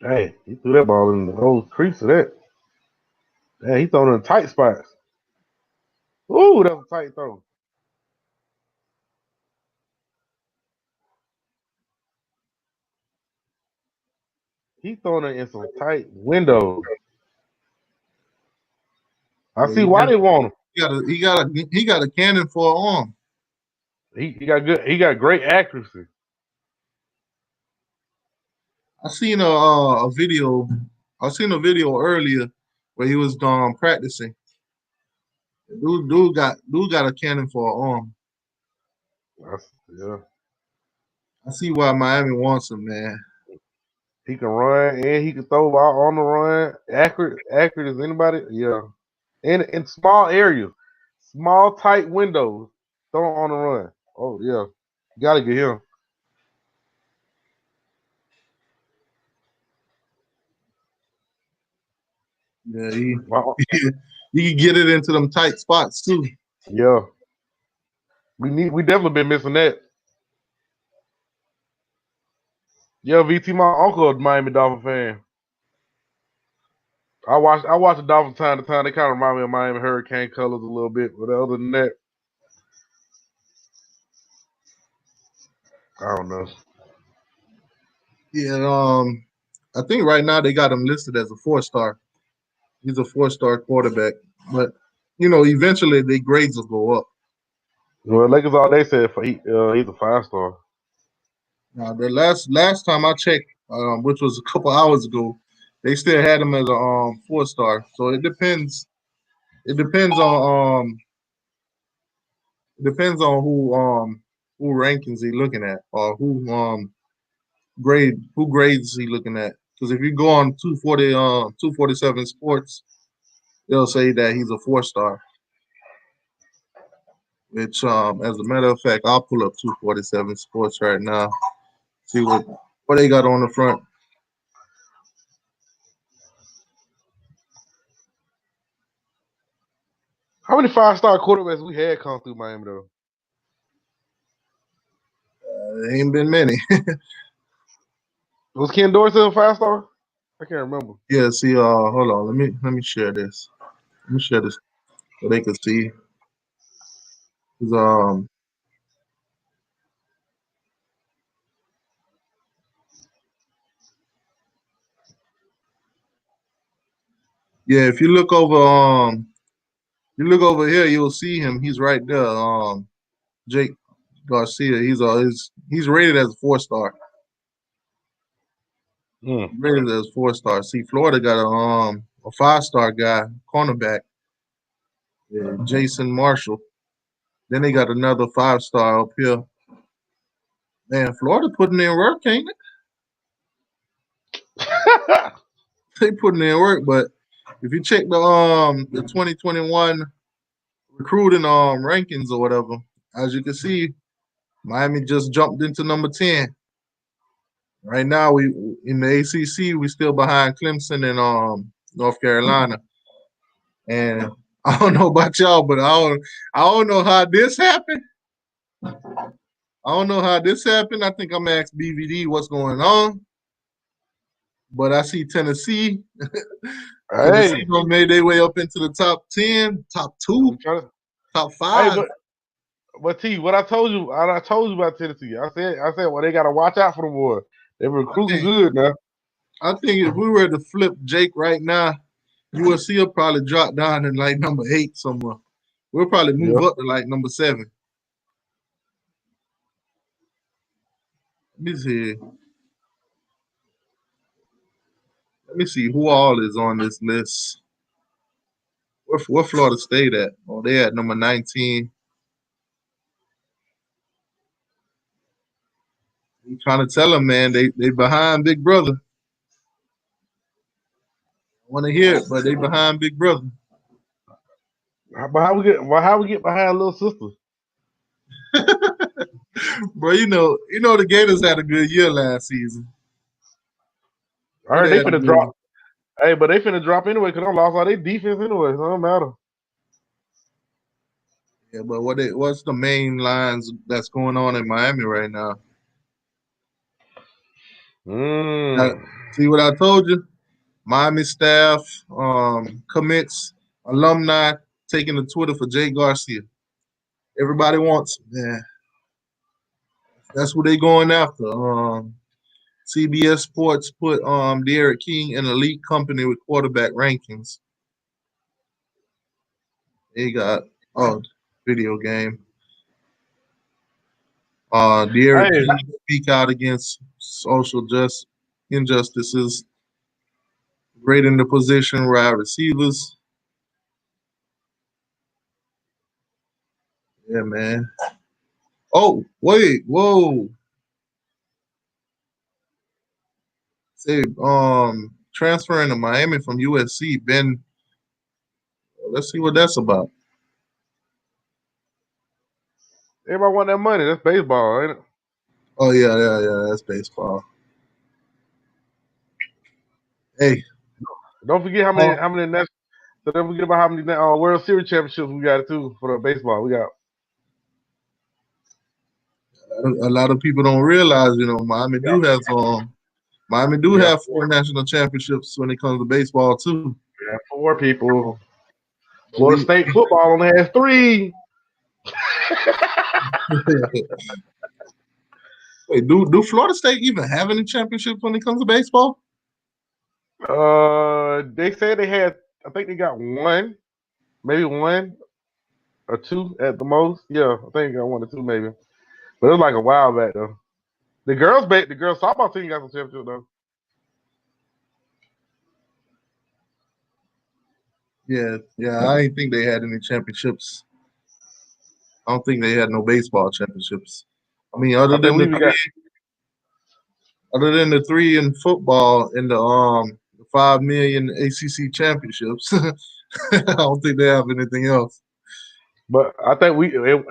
Hey, he threw that ball in the whole crease of that. Hey, he throwing in tight spots. Ooh, that was a tight throw. He throwing it in some tight windows. I
Yeah,
see why they want him.
he got a cannon for an arm.
He got good. He got great accuracy.
I seen a video. I seen a video earlier where he was practicing. Dude got a cannon for an arm.
Yeah.
I see why Miami wants him, man.
He can run and he can throw out on the run. Accurate as anybody. Yeah. In small areas, small tight windows, throw on the run. Oh yeah, gotta get him.
Yeah, he
Wow.
he can get it into them tight spots too.
Yeah, we definitely been missing that. Yeah, VT, my uncle is a Miami Dolphin fan. I watch the Dolphins time to time. They kind of remind me of Miami Hurricane colors a little bit, but other than that, I don't know.
Yeah, I think right now they got him listed as a 4-star. He's a 4-star quarterback, but eventually the grades will go up.
Well, Lakersallday said he's a 5-star.
Now the last time I checked, which was a couple hours ago, they still had him as a 4-star. So it depends. It depends on who rankings he looking at, or who grades he looking at. Because if you go on 247 Sports, they'll say that he's a 4-star. Which as a matter of fact, I'll pull up 247 Sports right now. See what they got on the front.
How many 5-star quarterbacks we had come through Miami though?
There ain't been many.
Was Ken Dorsey a 5-star? I can't remember.
Yeah, see, hold on, let me share this. Let me share this so they can see. 'Cause, yeah, if you look over here, you'll see him. He's right there. Jake Garcia. He's rated as a 4-star. Rated as 4-star. See, Florida got a 5-star guy, cornerback, Jason Marshall. Then they got another 5-star up here. Man, Florida putting in work, ain't it? They putting in work, but if you check the 2021 recruiting rankings or whatever, as you can see, Miami just jumped into number 10. Right now, we in the ACC, we still behind Clemson and North Carolina. And I don't know about y'all, but I don't know how this happened. I don't know how this happened. I think I'm gonna ask BVD what's going on. But I see Tennessee. Tennessee made their way up into the top 10, top 2, top 5.
Hey, but T, what I told you about Tennessee. I said, well, they gotta watch out for the boy. They're recruiting good now.
I think if we were to flip Jake right now, USC will probably drop down in like number 8 somewhere. We'll probably move up to like number 7. Let me see. Let me see who all is on this list. Where Florida State at? Oh, they at number 19. I'm trying to tell them, man, they behind Big Brother. I want to hear it, but they behind Big Brother.
But how we get behind little sister?
Bro, you know the Gators had a good year last season.
I heard they finna drop. Hey, but they finna drop anyway because they lost all their defense anyway, so it don't matter.
Yeah, but what's the main lines that's going on in Miami right now? See what I told you? Miami staff, commits, alumni taking to Twitter for Jay Garcia. Everybody wants him. Yeah. That's what they going after. CBS Sports put Derek King in elite company with quarterback rankings. They got video game. Derek King speak out against social injustices, rating the position wide receivers. Yeah, man. Oh, wait, whoa. Say, transferring to Miami from USC, Ben. Let's see what that's about.
Everybody want that money. That's baseball, ain't it?
Oh yeah. That's baseball. Hey,
don't forget how many national. So don't forget about how many World Series championships we got too for the baseball. We got
a lot of people don't realize, Miami do have have 4 national championships when it comes to baseball too.
Yeah, 4 people. Florida State football only has 3.
Wait, do Florida State even have any championships when it comes to baseball?
They said they had. I think they got 1, maybe 1 or 2 at the most. Yeah, I think they got 1 or 2 maybe. But it was like a while back though. The girls softball team got some championship though.
Yeah. I didn't think they had any championships. I don't think they had no baseball championships. I mean, other than the 3 in football and the 5 million ACC championships, I don't think they have anything else.
But I think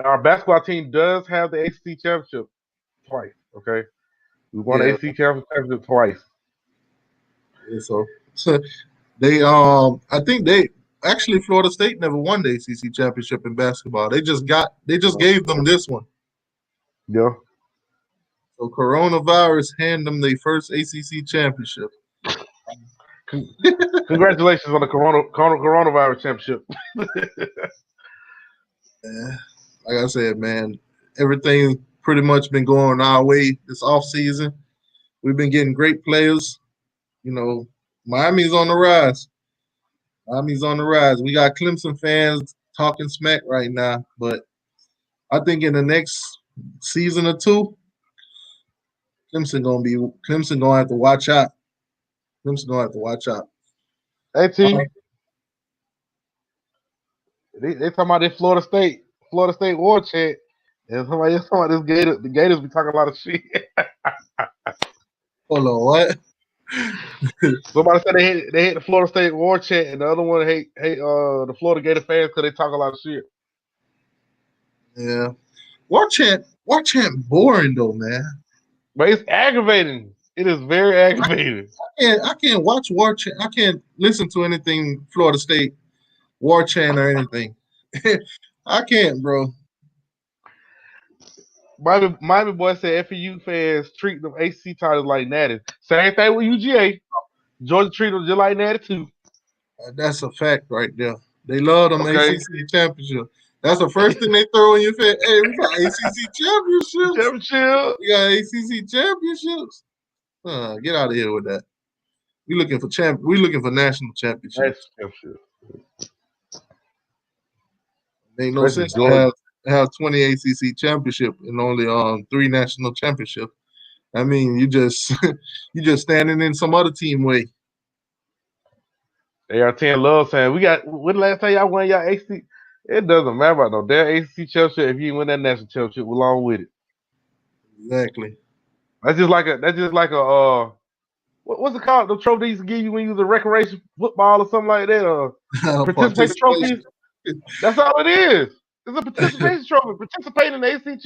our basketball team does have the ACC championship twice. Okay, we won the ACC championship twice.
Yeah, so they I think Florida State never won the ACC championship in basketball. They just gave them this one.
Yeah.
So coronavirus handed them their first ACC championship.
Congratulations on the coronavirus championship.
Yeah, like I said, man, everything pretty much been going our way this off season. We've been getting great players. Miami's on the rise. We got Clemson fans talking smack right now, but I think in the next season or 2, Clemson gonna have to watch out.
Hey T, they talking about this Florida State war chant, and somebody else talking about the Gators be talking a lot of shit.
Hold on, what?
Somebody said they hate the Florida State war chant, and the other one hate the Florida Gator fans because they talk a lot of shit.
Yeah, war chant boring though, man.
But it's aggravating. It is very aggravating.
I can't watch war chant. I can't listen to anything Florida State war chant or anything. I can't, bro.
Miami boy said FEU fans treat them ACC titles like natty. Same thing with UGA. Georgia treat them just like natty too.
That's a fact right there. They love them ACC championship. That's the first thing they throw in your face. Hey, we got ACC championships. We got ACC championships. Get out of here with that. We looking for national championships. Ain't no sense to have 20 ACC championship and only 3 national championships. I mean, you just standing in some other team way.
AR10 love saying when last time y'all won y'all ACC? It doesn't matter about no damn ACC championship if you win that national championship along with it.
Exactly.
That's just like a what's it called? The trophy they used to give you when you was a recreation football or something like that, participation trophies. That's all it is. It's a participation trophy. Participate in the SEC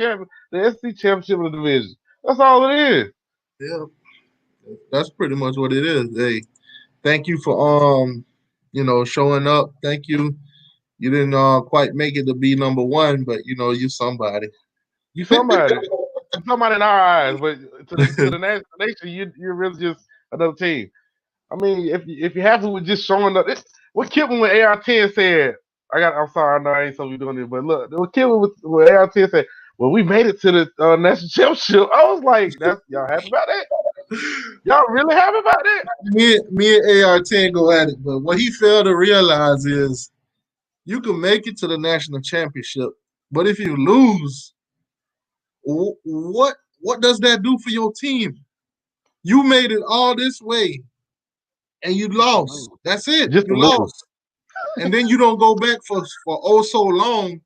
championship of the division. That's all it is.
Yeah, that's pretty much what it is. Hey, thank you for showing up. Thank you. You didn't quite make it to be number one, but you somebody.
You somebody. You're somebody in our eyes, but to the nation, you're really just another team. I mean, if you have to just showing up, what Kipman when AR-10 said, I'm sorry, I know I ain't supposed to be doing this, but look, what Kipman when AR-10 said, well, we made it to the national championship. I was like, y'all happy about that? Y'all really happy about that?
Me and AR-10 go at it, but what he failed to realize is you can make it to the national championship, but if you lose, what does that do for your team? You made it all this way, and you lost. That's it.
Just
you lost. And then you don't go back for oh so long.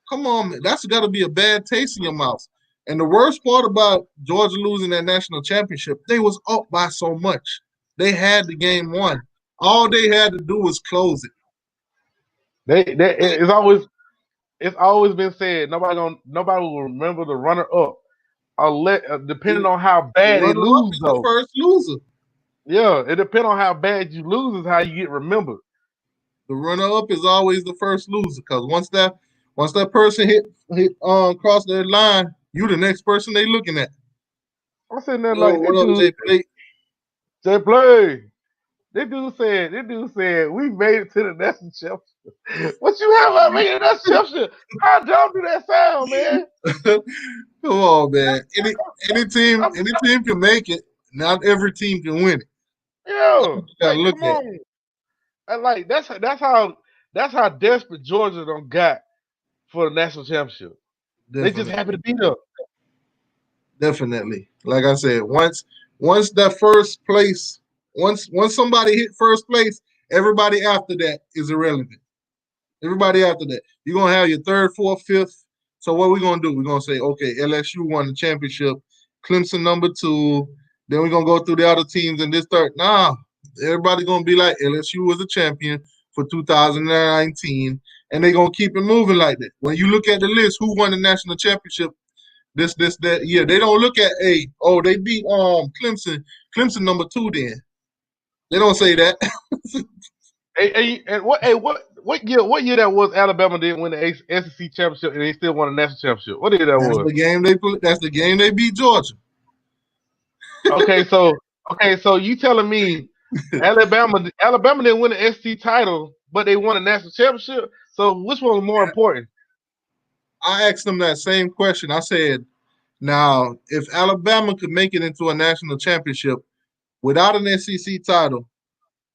Come on, man. That's got to be a bad taste in your mouth. And the worst part about Georgia losing that national championship, they was up by so much. They had the game won. All they had to do was close it.
It's always been said nobody will remember the runner up, depending on how bad they lose. Though
the first loser.
Yeah, it depends on how bad you lose is how you get remembered.
The runner up is always the first loser because once that person hit cross their line, you the next person they looking at.
I'm sitting there like, Jay Play. This dude said, we made it to the national championship. What you have about making the national championship? How don't do that sound, man?
Come on, man. Any team can make it. Not every team can win it.
Yeah, look at it. And like that's how desperate Georgia done got for the national championship. Definitely. They just happy to be there.
Definitely. Like I said, once that first place, once somebody hit first place, everybody after that is irrelevant. Everybody after that. You're gonna have your third, fourth, fifth. So what we're gonna do? We're gonna say, okay, LSU won the championship, Clemson number 2. Then we're gonna go through the other teams in this third. Nah, everybody gonna be like LSU was a champion for 2019, and they're gonna keep it moving like that. When you look at the list, who won the national championship that year, they don't look at they beat Clemson number 2 then. They don't say that.
What year that was Alabama didn't win the SEC championship and they still won the national championship? What year that was?
That's the game they beat Georgia.
Okay, so you telling me Alabama didn't win the SEC title, but they won a national championship? So which one was more important?
I asked them that same question. I said, now, if Alabama could make it into a national championship without an SEC title,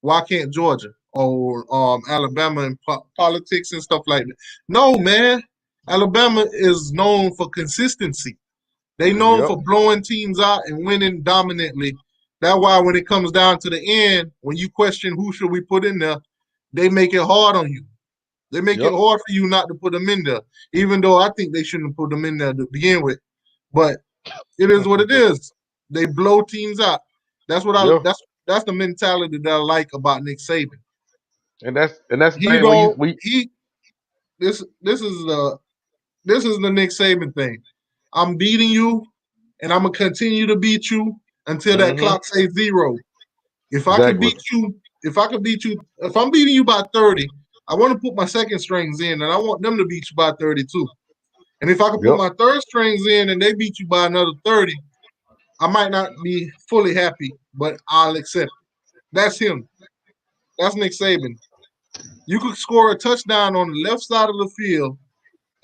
why can't Georgia or Alabama in politics and stuff like that? No, man. Alabama is known for consistency. They known for blowing teams out and winning dominantly. That's why when it comes down to the end, when you question who should we put in there, they make it hard on you. They make it hard for you not to put them in there, even though I think they shouldn't put them in there to begin with. But it is what it is. They blow teams out. That's what that's the mentality that I like about Nick Saban.
And that's this
is the Nick Saban thing. I'm beating you, and I'm gonna continue to beat you until that clock says 0. If I'm beating you by 30, I want to put my second strings in, and I want them to beat you by 32. And if I can put my third strings in and they beat you by another 30, I might not be fully happy, but I'll accept it. That's him. That's Nick Saban. You could score a touchdown on the left side of the field,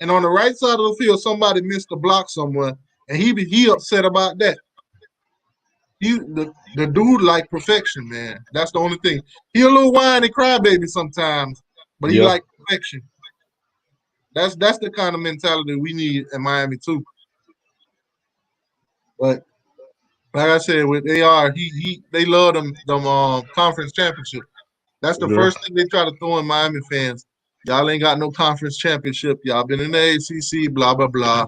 and on the right side of the field, somebody missed a block somewhere, and he upset about that. The dude like perfection, man. That's the only thing. He a little whiny crybaby sometimes, but he like perfection. That's the kind of mentality we need in Miami too. But like I said, with AR, they love them conference championship. That's the first thing they try to throw in Miami fans. Y'all ain't got no conference championship. Y'all been in the ACC, blah blah blah.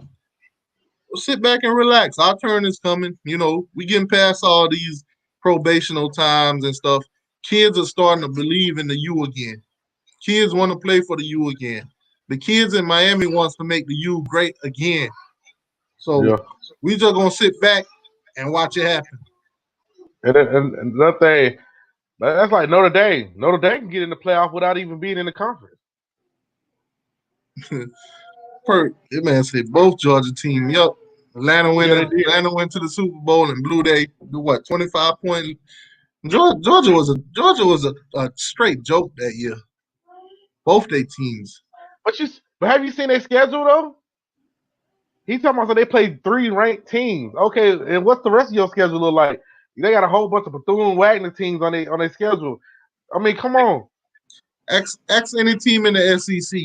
Well, sit back and relax. Our turn is coming. We getting past all these probational times and stuff. Kids are starting to believe in the U again. Kids want to play for the U again. the kids in Miami wants to make the U great again. So we just gonna sit back and watch it happen.
And another thing, that's like Notre Dame. Notre Dame can get in the playoff without even being in the conference.
That man said both Georgia teams. Yup. Atlanta went to the Super Bowl and blew they 25 point. Georgia was a straight joke that year. Both their teams.
But have you seen their schedule though? He's talking about so they played 3 ranked teams. Okay, and what's the rest of your schedule look like? They got a whole bunch of Bethune-Wagner teams on their schedule. I mean, come on.
Ask any team in the SEC.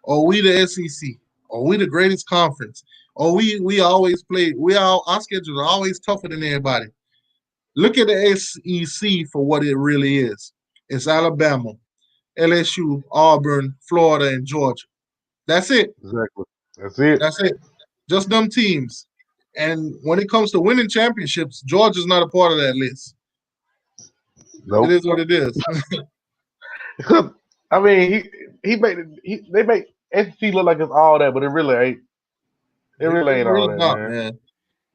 Or we the SEC. Or we the greatest conference. Or we always play. Our schedules are always tougher than everybody. Look at the SEC for what it really is. It's Alabama, LSU, Auburn, Florida, and Georgia. That's it.
Exactly. That's it.
Just them teams. And when it comes to winning championships, Georgia's not a part of that list. Nope. It is what it is.
I mean, they make SEC look like it's all that, but it really ain't. It really ain't all that, man.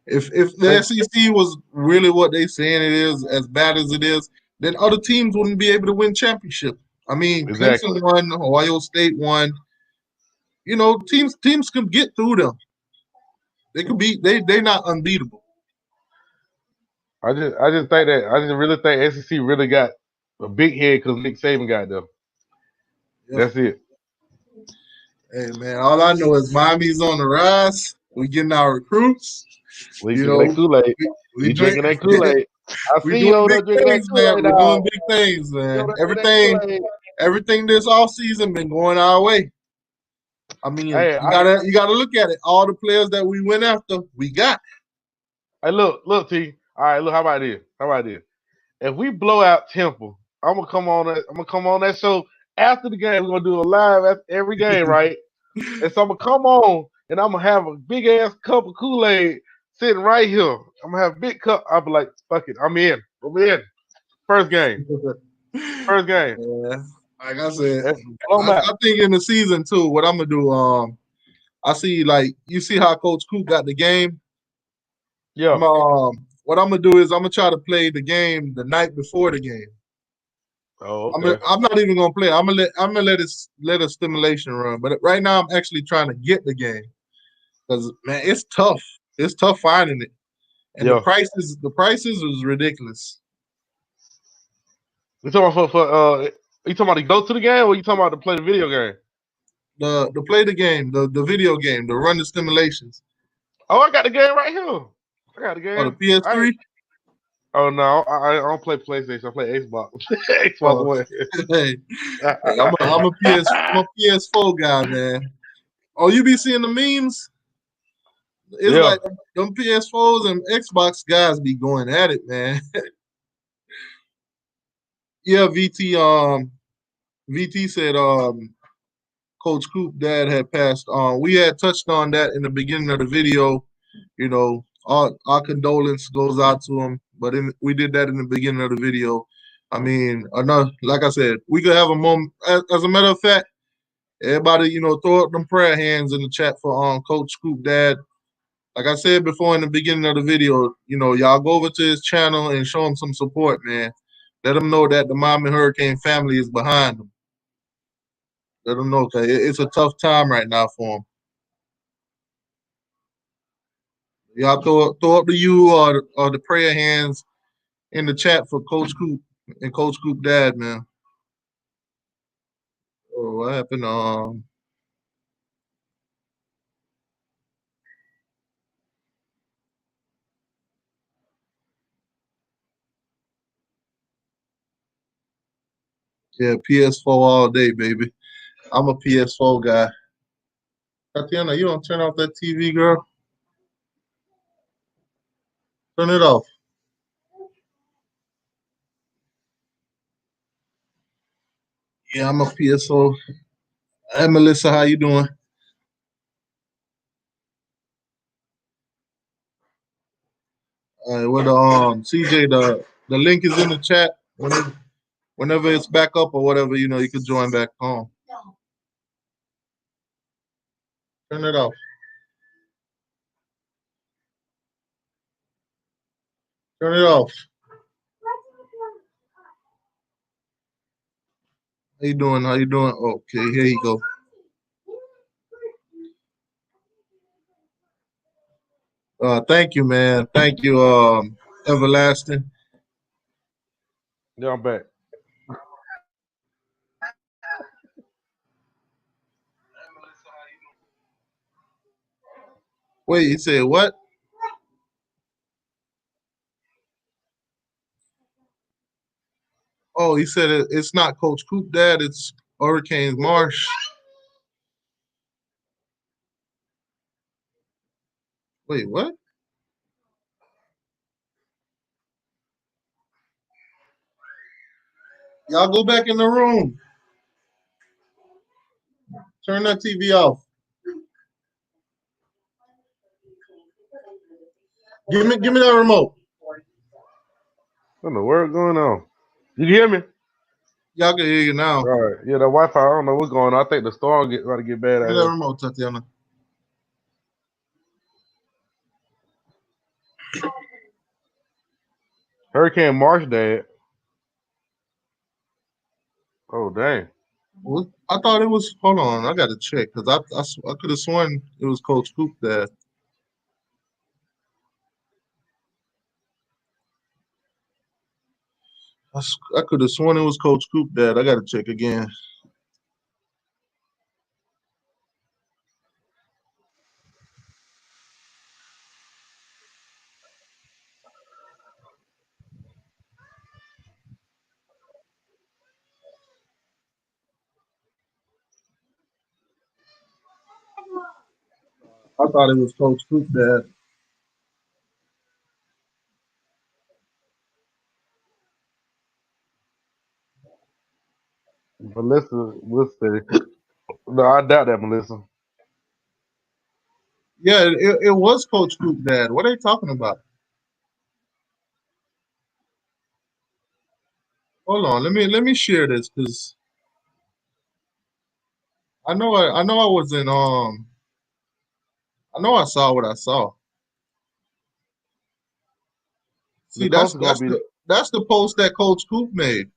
If the SEC was really what they saying it is, as bad as it is, then other teams wouldn't be able to win championship. I mean, Clemson won, Ohio State won. You know, teams can get through them. They could be. They're not unbeatable.
I just really think SEC really got a big head because Nick Saban got them. Yep. That's it.
Hey man, all I know is Miami's on the rise. We getting our recruits.
We drinking that Kool-Aid. We drinking that Kool-Aid. I see you over there drinking that Kool-Aid.
We're doing big things, man. Everything this offseason been going our way. I mean, you gotta look at it. All the players that we went after, we got.
Hey, look, T. All right, look. How about this? If we blow out Temple, I'm gonna come on that show after the game. We're gonna do a live after every game, right? And so I'm gonna come on and I'm gonna have a big ass cup of Kool-Aid sitting right here. I'm gonna have a big cup. I'll be like, fuck it, I'm in. First game.
Yeah. Like I said, I think in the season too, what I'm gonna do, I see you see how Coach Coop got the game.
Yeah.
What I'm gonna do is I'm gonna try to play the game the night before the game.
Oh, okay.
I'm not even gonna play. I'm gonna let a stimulation run. But right now I'm actually trying to get the game because man, it's tough. It's tough finding it, and the prices was ridiculous.
You talking about you talking about to go to the game, or you talking about to play the video game?
The play the game, the video game, the run the stimulations.
Oh, I got the game right here. I got the game.
Oh, the PS3.
Oh no, I don't play PlayStation. I play Xbox. Xbox One.
Hey, I'm a PS4 guy, man. Oh, you be seeing the memes? It's like them PS4s and Xbox guys be going at it, man. Yeah, VT said Coach Coop dad had passed on. We had touched on that in the beginning of the video. You know, our condolence goes out to him, but we did that in the beginning of the video. I mean, like I said, we could have a moment. As a matter of fact, everybody, throw up them prayer hands in the chat for Coach Coop dad. Like I said before in the beginning of the video, y'all go over to his channel and show him some support, man. Let him know that the Miami Hurricane family is behind him. Let him know, okay, it's a tough time right now for him. Y'all throw up the U or the prayer hands in the chat for Coach Coop and Coach Coop dad, man. Oh, what happened? Yeah, PS4 all day, baby. I'm a PS4 guy. Tatiana, you don't turn off that TV, girl? Turn it off. Yeah, I'm a PS4. Hey, Melissa, how you doing? All right, well, CJ, the link is in the chat. Whenever it's back up or whatever, you can join back home. Turn it off. Turn it off. How you doing? How you doing? Okay, here you go. Thank you, man. Thank you, Everlasting.
Yeah, I'm back.
Wait, you said what? Oh, he said it's not Coach Coop, Dad. It's Hurricanes Marsh. Wait, what? Y'all go back in the room. Turn that TV off. Give me that remote.
What in the world going on? You hear me?
Y'all can hear you now.
All right. Yeah, the Wi-Fi. I don't know what's going on. I think the storm about to get bad out
Give me that
here.
remote, Tatiana.
Hurricane Marsh, Dad. Oh dang.
What? I thought it was. Hold on, I got to check because I could have sworn it was Coach Coop, Dad. I could have sworn it was Coach Coop, Dad. I got to check again. I thought it was Coach Coop, Dad.
Melissa, we'll see. No, I doubt that, Melissa.
Yeah, it was Coach Coop, Dad. What are you talking about? Hold on, let me share this because I know I was in I know I saw what I saw. See,
The coach is gonna be.
that's the post that Coach Coop made.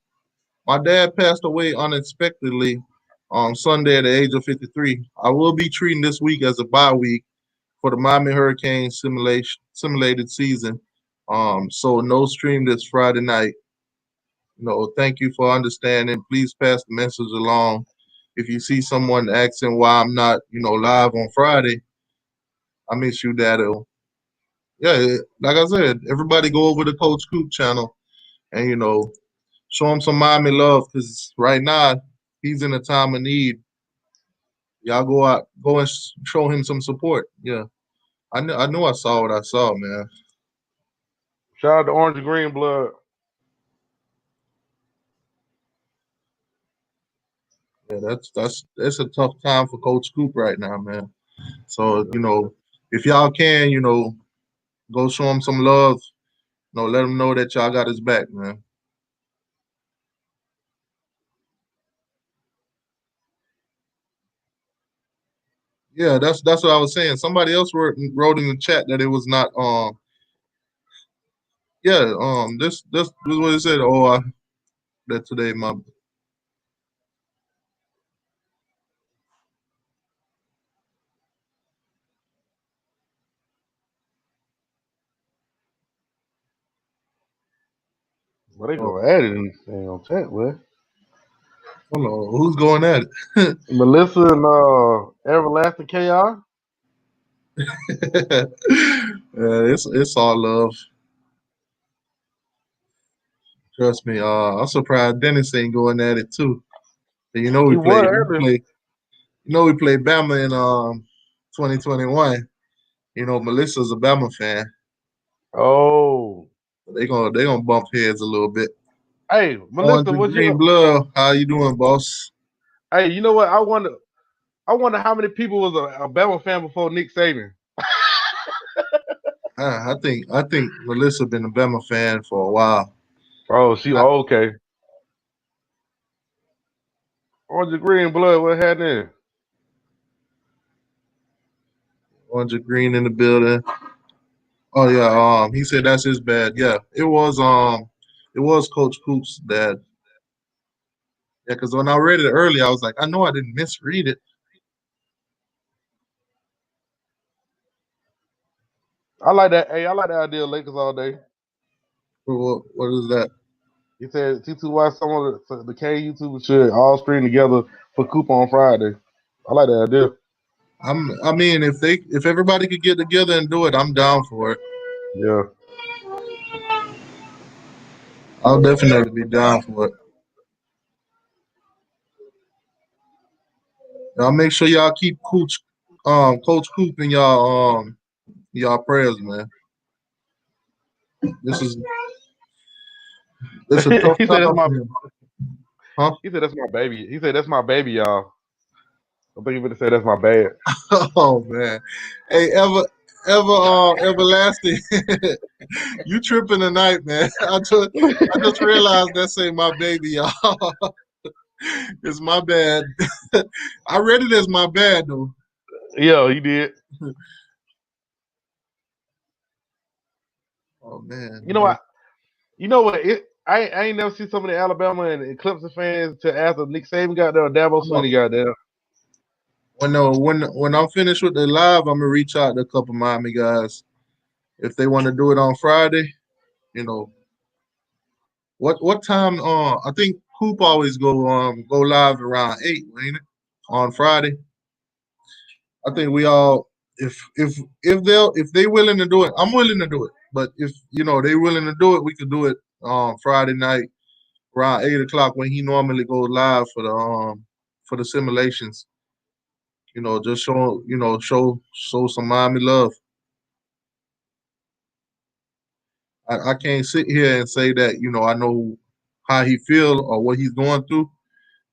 My dad passed away unexpectedly on Sunday at the age of 53. I will be treating this week as a bye week for the Miami Hurricanes simulated season. So no stream this Friday night. Thank you for understanding. Please pass the message along. If you see someone asking why I'm not, live on Friday, I miss you, Daddy. Yeah, like I said, everybody go over to Coach Coop channel and show him some Miami love because right now he's in a time of need. Y'all go and show him some support. Yeah, I knew I saw what I saw, man.
Shout out to Orange and Green Blood.
Yeah, that's a tough time for Coach Coop right now, man. So if y'all can, go show him some love. Let him know that y'all got his back, man. Yeah, that's what I was saying. Somebody else wrote in the chat that it was not. Yeah. This was what it said. Oh, that today my.
Well, they go at it in the chat, man.
I don't know who's going at it.
Melissa and Everlasting Chaos.
It's all love. Trust me. I'm surprised Dennis ain't going at it too. And
He was earlier.
we played Bama in 2021. Melissa's a Bama fan.
Oh.
They gonna bump heads a little bit.
Hey,
Orange
Melissa,
and
what
Green
you?
Blood, how you doing, boss?
Hey, you know what? I wonder how many people was a Bama fan before Nick Saban.
I think Melissa been a Bama fan for a while.
Oh, okay. Orange and Green Blood, what happened?
100 Green in the building. Oh yeah, he said that's his bad. Yeah, it was Coach Coop's dad. Yeah, because when I read it earlier, I was like, I know I didn't misread it.
I like that. Hey, I like that idea of Lakersallday.
What is that?
He said T2Y, some of the K YouTubers should all stream together for Coop on Friday. I like that idea.
I mean, if everybody could get together and do it, I'm down for it.
Yeah.
I'll definitely be down for it. I'll make sure y'all keep Coach Coop in y'all prayers, man. This is a tough
He said
time
that's my
for him. Huh?
He said that's my baby. He said that's my baby, y'all. I think he would have said that's my bad.
Oh man. Hey, everlasting. You tripping tonight, man. I just realized that's ain't my baby, y'all. It's my bad. I read it as my bad though.
Yeah, he did.
Oh man.
You know what? You know what? I ain't never seen so many Alabama and Clemson fans to ask if Nick Saban got there or Dabo Swinney got there.
When I'm finished with the live, I'm gonna reach out to a couple Miami guys. If they want to do it on Friday, you know. What time? I think Coop always go live around 8, ain't it? On Friday. I think we all if they willing to do it, I'm willing to do it. But if they willing to do it, we could do it Friday night around 8 o'clock when he normally goes live for the simulations. Just show some Miami love. I can't sit here and say that I know how he feel or what he's going through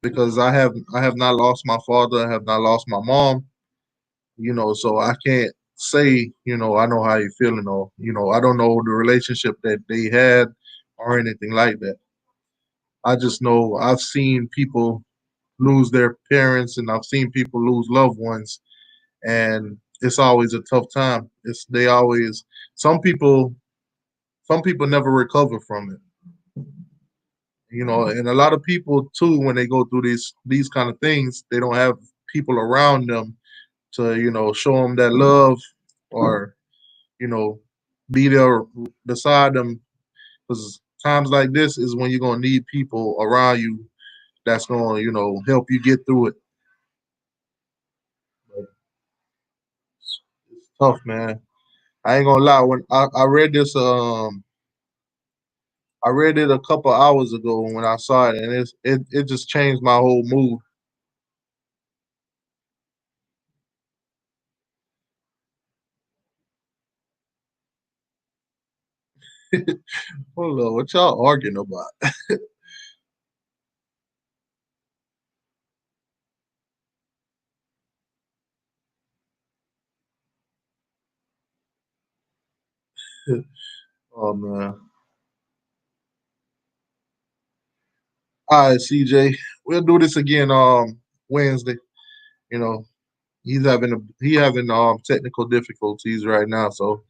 because I have not lost my father, I have not lost my mom, so I can't say I know how he feeling or I don't know the relationship that they had or anything like that. I just know I've seen people lose their parents and I've seen people lose loved ones, and it's always a tough time. Some people some people never recover from it. And a lot of people too, when they go through these kind of things, they don't have people around them to show them that love or you know be there beside them, because times like this is when you're going to need people around you that's going to help you get through it. But it's tough, man. I ain't gonna lie. When I read this, I read it a couple hours ago when I saw it, and it just changed my whole mood. Hold on, what y'all arguing about? Oh man. All right, CJ, we'll do this again Wednesday. You know, he having technical difficulties right now, so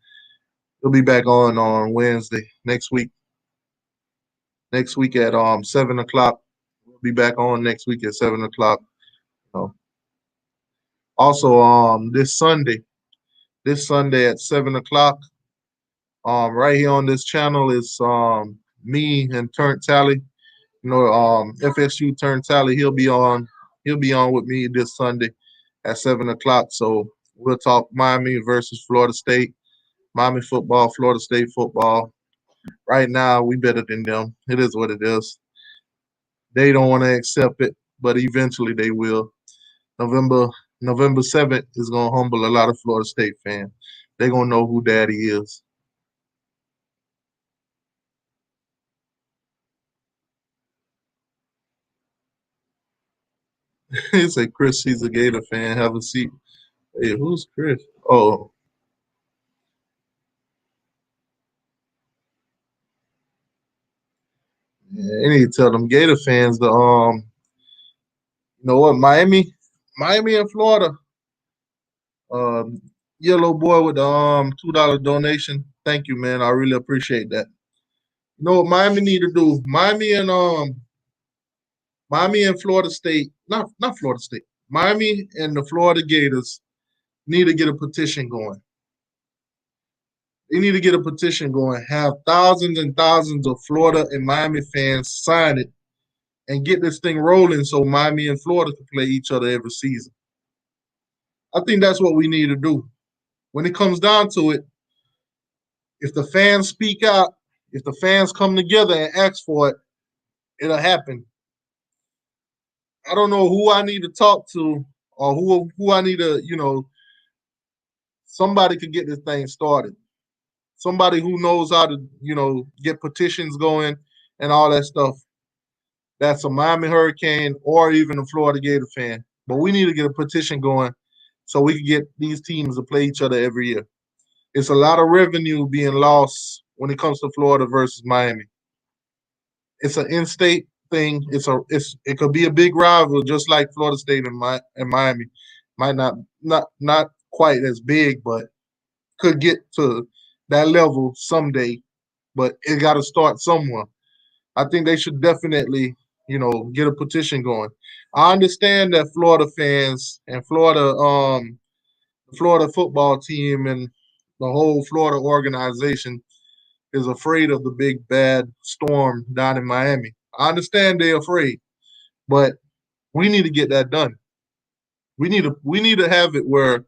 he'll be back on Wednesday next week. Next week at 7 o'clock. We'll be back on next week at 7 o'clock. You know. Also this Sunday at 7 o'clock, right here on this channel is me and Turn Tally. FSU Turn Tally. He'll be on with me this Sunday at 7 o'clock. So we'll talk Miami versus Florida State, Miami football, Florida State football. Right now, we better than them. It is what it is. They don't want to accept it, but eventually they will. November November 7th is gonna humble a lot of Florida State fans. They're gonna know who Daddy is. He said, "Chris, she's a Gator fan. Have a seat." Hey, who's Chris? Oh, yeah, I need to tell them Gator fans you know what, Miami and Florida. Um, Yellow boy with the $2 donation. Thank you, man. I really appreciate that. You know what Miami need to do? Miami and Florida State, not Florida State. Miami and the Florida Gators need to get a petition going. They need to get a petition going. Have thousands and thousands of Florida and Miami fans sign it and get this thing rolling so Miami and Florida can play each other every season. I think that's what we need to do. When it comes down to it, if the fans speak out, if the fans come together and ask for it, it'll happen. I don't know who I need to talk to or who I need to, somebody could get this thing started. Somebody who knows how to, get petitions going and all that stuff. That's a Miami Hurricane or even a Florida Gator fan. But we need to get a petition going so we can get these teams to play each other every year. It's a lot of revenue being lost when it comes to Florida versus Miami. It's an in-state thing. It could be a big rival, just like Florida State and Miami. Might not quite as big, but could get to that level someday. But it got to start somewhere. I think they should definitely, get a petition going. I understand that Florida fans and Florida football team and the whole Florida organization is afraid of the big bad storm down in Miami. I understand they're afraid, but we need to get that done. We need to have it where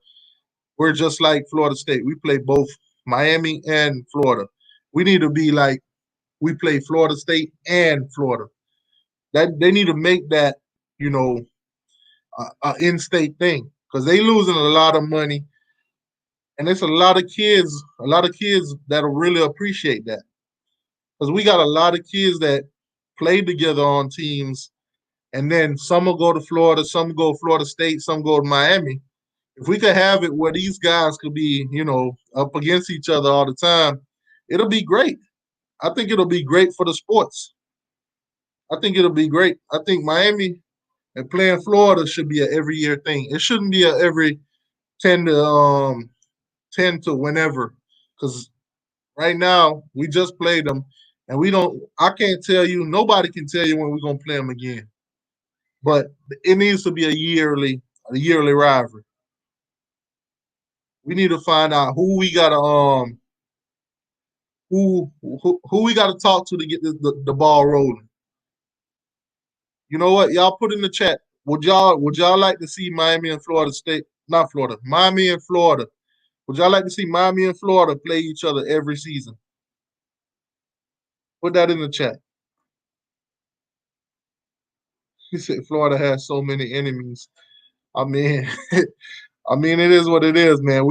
we're just like Florida State. We play both Miami and Florida. We need to be like we play Florida State and Florida. That they need to make that, a in-state thing because they losing a lot of money, and it's a lot of kids that'll really appreciate that because we got a lot of kids that play together on teams, and then some will go to Florida, some go Florida State, some go to Miami. If we could have it where these guys could be, up against each other all the time, it'll be great. I think it'll be great for the sports. I think it'll be great. I think Miami and playing Florida should be an every year thing. It shouldn't be a every 10 to whenever. Because right now we just played them, and we don't. I can't tell you. Nobody can tell you when we're gonna play them again. But it needs to be a yearly rivalry. We need to find out who we gotta who we gotta talk to get the ball rolling. You know what? Y'all put in the chat. Would y'all like to see Miami and Florida State? Not Florida. Miami and Florida. Would y'all like to see Miami and Florida play each other every season? Put that in the chat. He said Florida has so many enemies. I mean, it is what it is, man.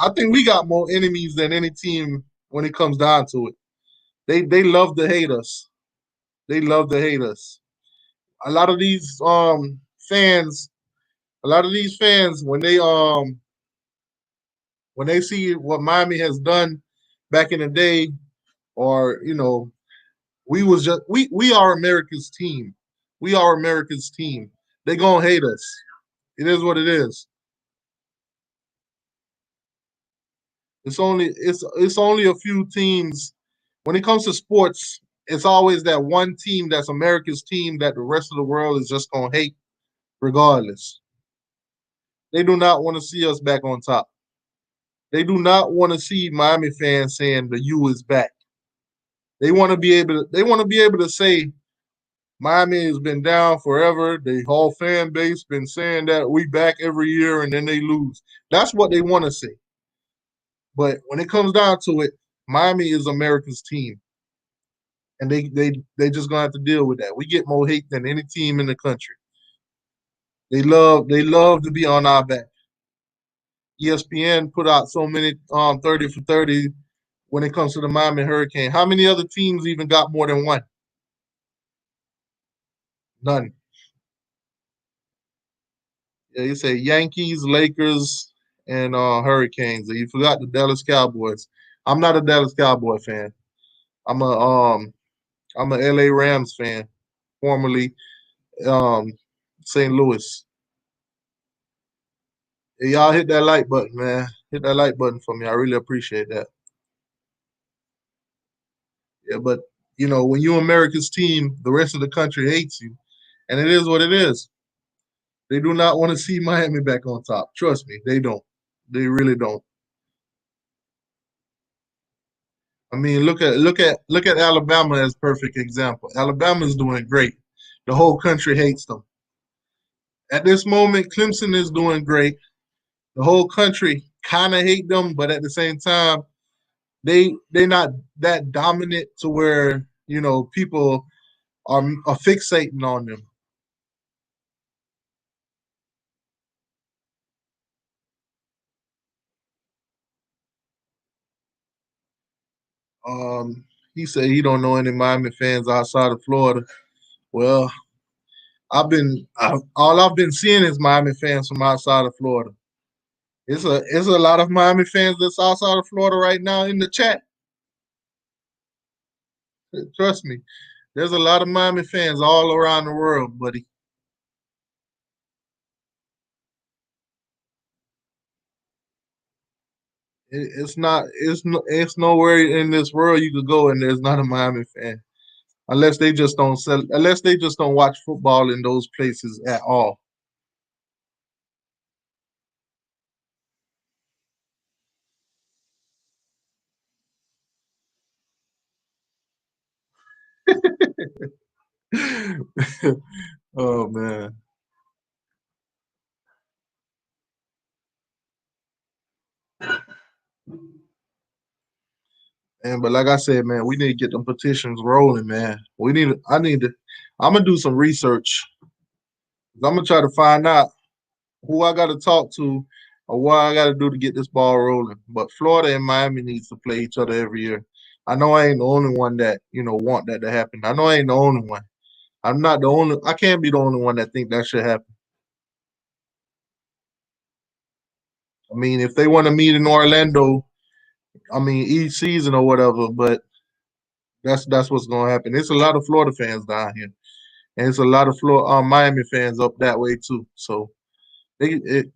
I think we got more enemies than any team when it comes down to it. They love to hate us. They love to hate us. A lot of these fans when they see what Miami has done back in the day, or we are America's team. We are America's team. They gonna hate us. It is what it is. It's only a few teams. When it comes to sports, it's always that one team that's America's team that the rest of the world is just gonna hate regardless. They do not want to see us back on top. They do not want to see Miami fans saying the U is back. They want to be able to say Miami has been down forever. The whole fan base been saying that we back every year and then they lose. That's what they want to say. But when it comes down to it, Miami is America's team. And they just gonna have to deal with that. We get more hate than any team in the country. They love to be on our back. ESPN put out so many 30 for 30 when it comes to the Miami Hurricane. How many other teams even got more than one? None. Yeah, you say Yankees, Lakers, and Hurricanes. You forgot the Dallas Cowboys. I'm not a Dallas Cowboy fan. I'm a LA Rams fan, formerly St. Louis. Hey, y'all hit that like button, man. Hit that like button for me. I really appreciate that. Yeah, but you know, when you're America's team, the rest of the country hates you, and it is what it is. They do not want to see Miami back on top. Trust me, they don't. They really don't. I mean, look at Alabama as perfect example. Alabama is doing great. The whole country hates them. At this moment, Clemson is doing great. The whole country kind of hate them, but at the same time, they not that dominant to where people are fixating on them. He said he don't know any Miami fans outside of Florida. Well, all I've been seeing is Miami fans from outside of Florida. It's a lot of Miami fans that's outside of Florida right now in the chat. Trust me, there's a lot of Miami fans all around the world, buddy. It's nowhere in this world you could go and there's not a Miami fan unless they just don't watch football in those places at all. Oh man. And but like I said, man, we need to get them petitions rolling, man. I'm gonna do some research. I'm gonna try to find out who I gotta talk to or what I gotta do to get this ball rolling. But Florida and Miami needs to play each other every year. I know I ain't the only one that, want that to happen. I know I ain't the only one. I'm not the only I can't be the only one that think that should happen. I mean, if they want to meet in Orlando, I mean each season or whatever, but that's what's gonna happen. It's a lot of Florida fans down here. And it's a lot of Miami fans up that way too. So they, it,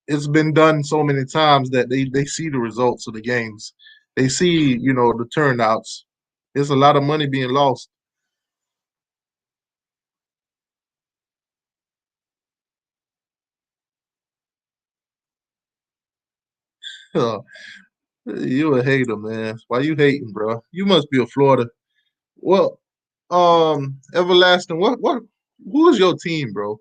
it's been done so many times that they see the results of the games. They see the turnouts. There's a lot of money being lost. You a hater, man. Why you hating, bro? You must be a Florida. Well, Everlasting. What? Who is your team, bro?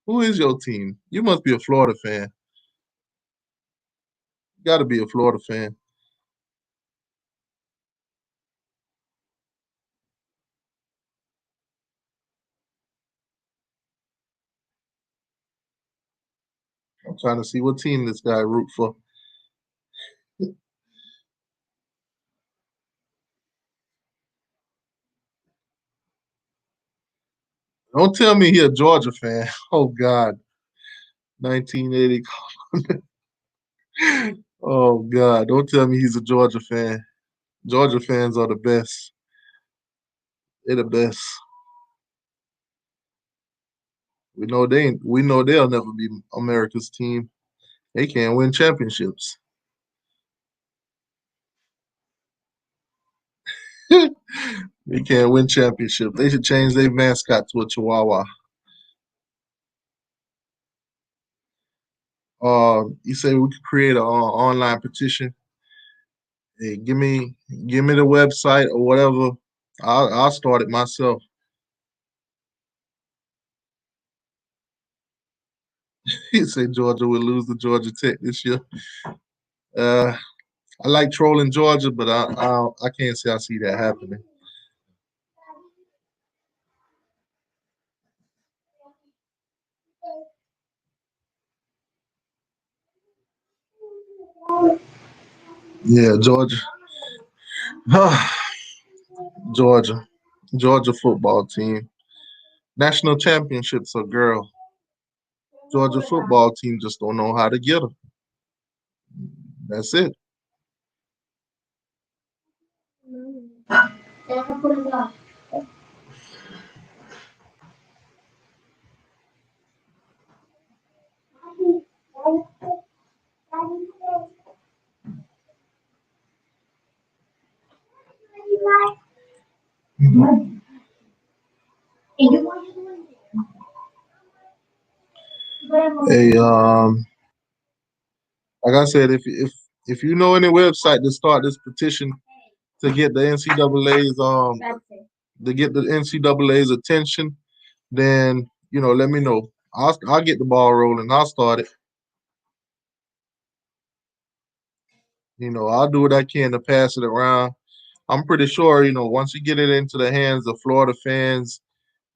Who is your team? You must be a Florida fan. You got to be a Florida fan. I'm trying to see what team this guy root for. Don't tell me he a Georgia fan. Oh God, 1980. Oh God, don't tell me he's a Georgia fan. Georgia fans are the best. They're the best. We know they'll never be America's team. They can't win championships. They can't win championships. They should change their mascot to a Chihuahua. You say we could create an online petition. Hey, give me the website or whatever. I'll start it myself. He said Georgia will lose to Georgia Tech this year. Uh, I like trolling Georgia, but I can't say I see that happening. Yeah, Georgia. Georgia. Georgia football team. National championships are girl. Georgia football team just don't know how to get them. That's it. Hey, like I said, if you know any website to start this petition to get the NCAA's attention, then let me know. I'll get the ball rolling. I'll start it. I'll do what I can to pass it around. I'm pretty sure, once you get it into the hands of Florida fans,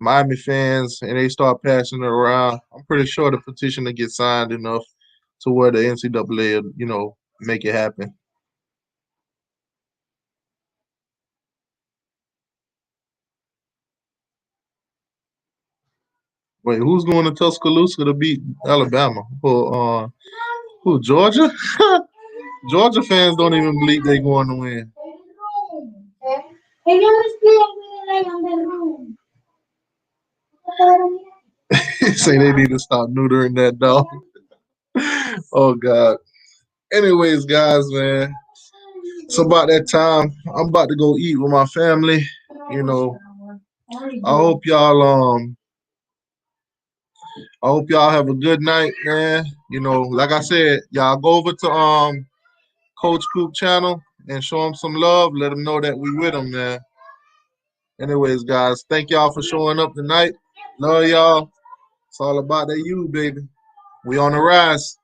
Miami fans, and they start passing it around, I'm pretty sure the petition will get signed enough to where the NCAA will, make it happen. Wait, who's going to Tuscaloosa to beat Alabama? Who, Georgia? Georgia fans don't even believe they're going to win. Say they need to stop neutering that dog. Oh, God. Anyways, guys, man, it's about that time. I'm about to go eat with my family. I hope y'all have a good night, man. Like I said, y'all go over to Coach Coop channel and show him some love. Let him know that we with him, man. Anyways, guys, thank y'all for showing up tonight. Love y'all. It's all about that you, baby. We on the rise.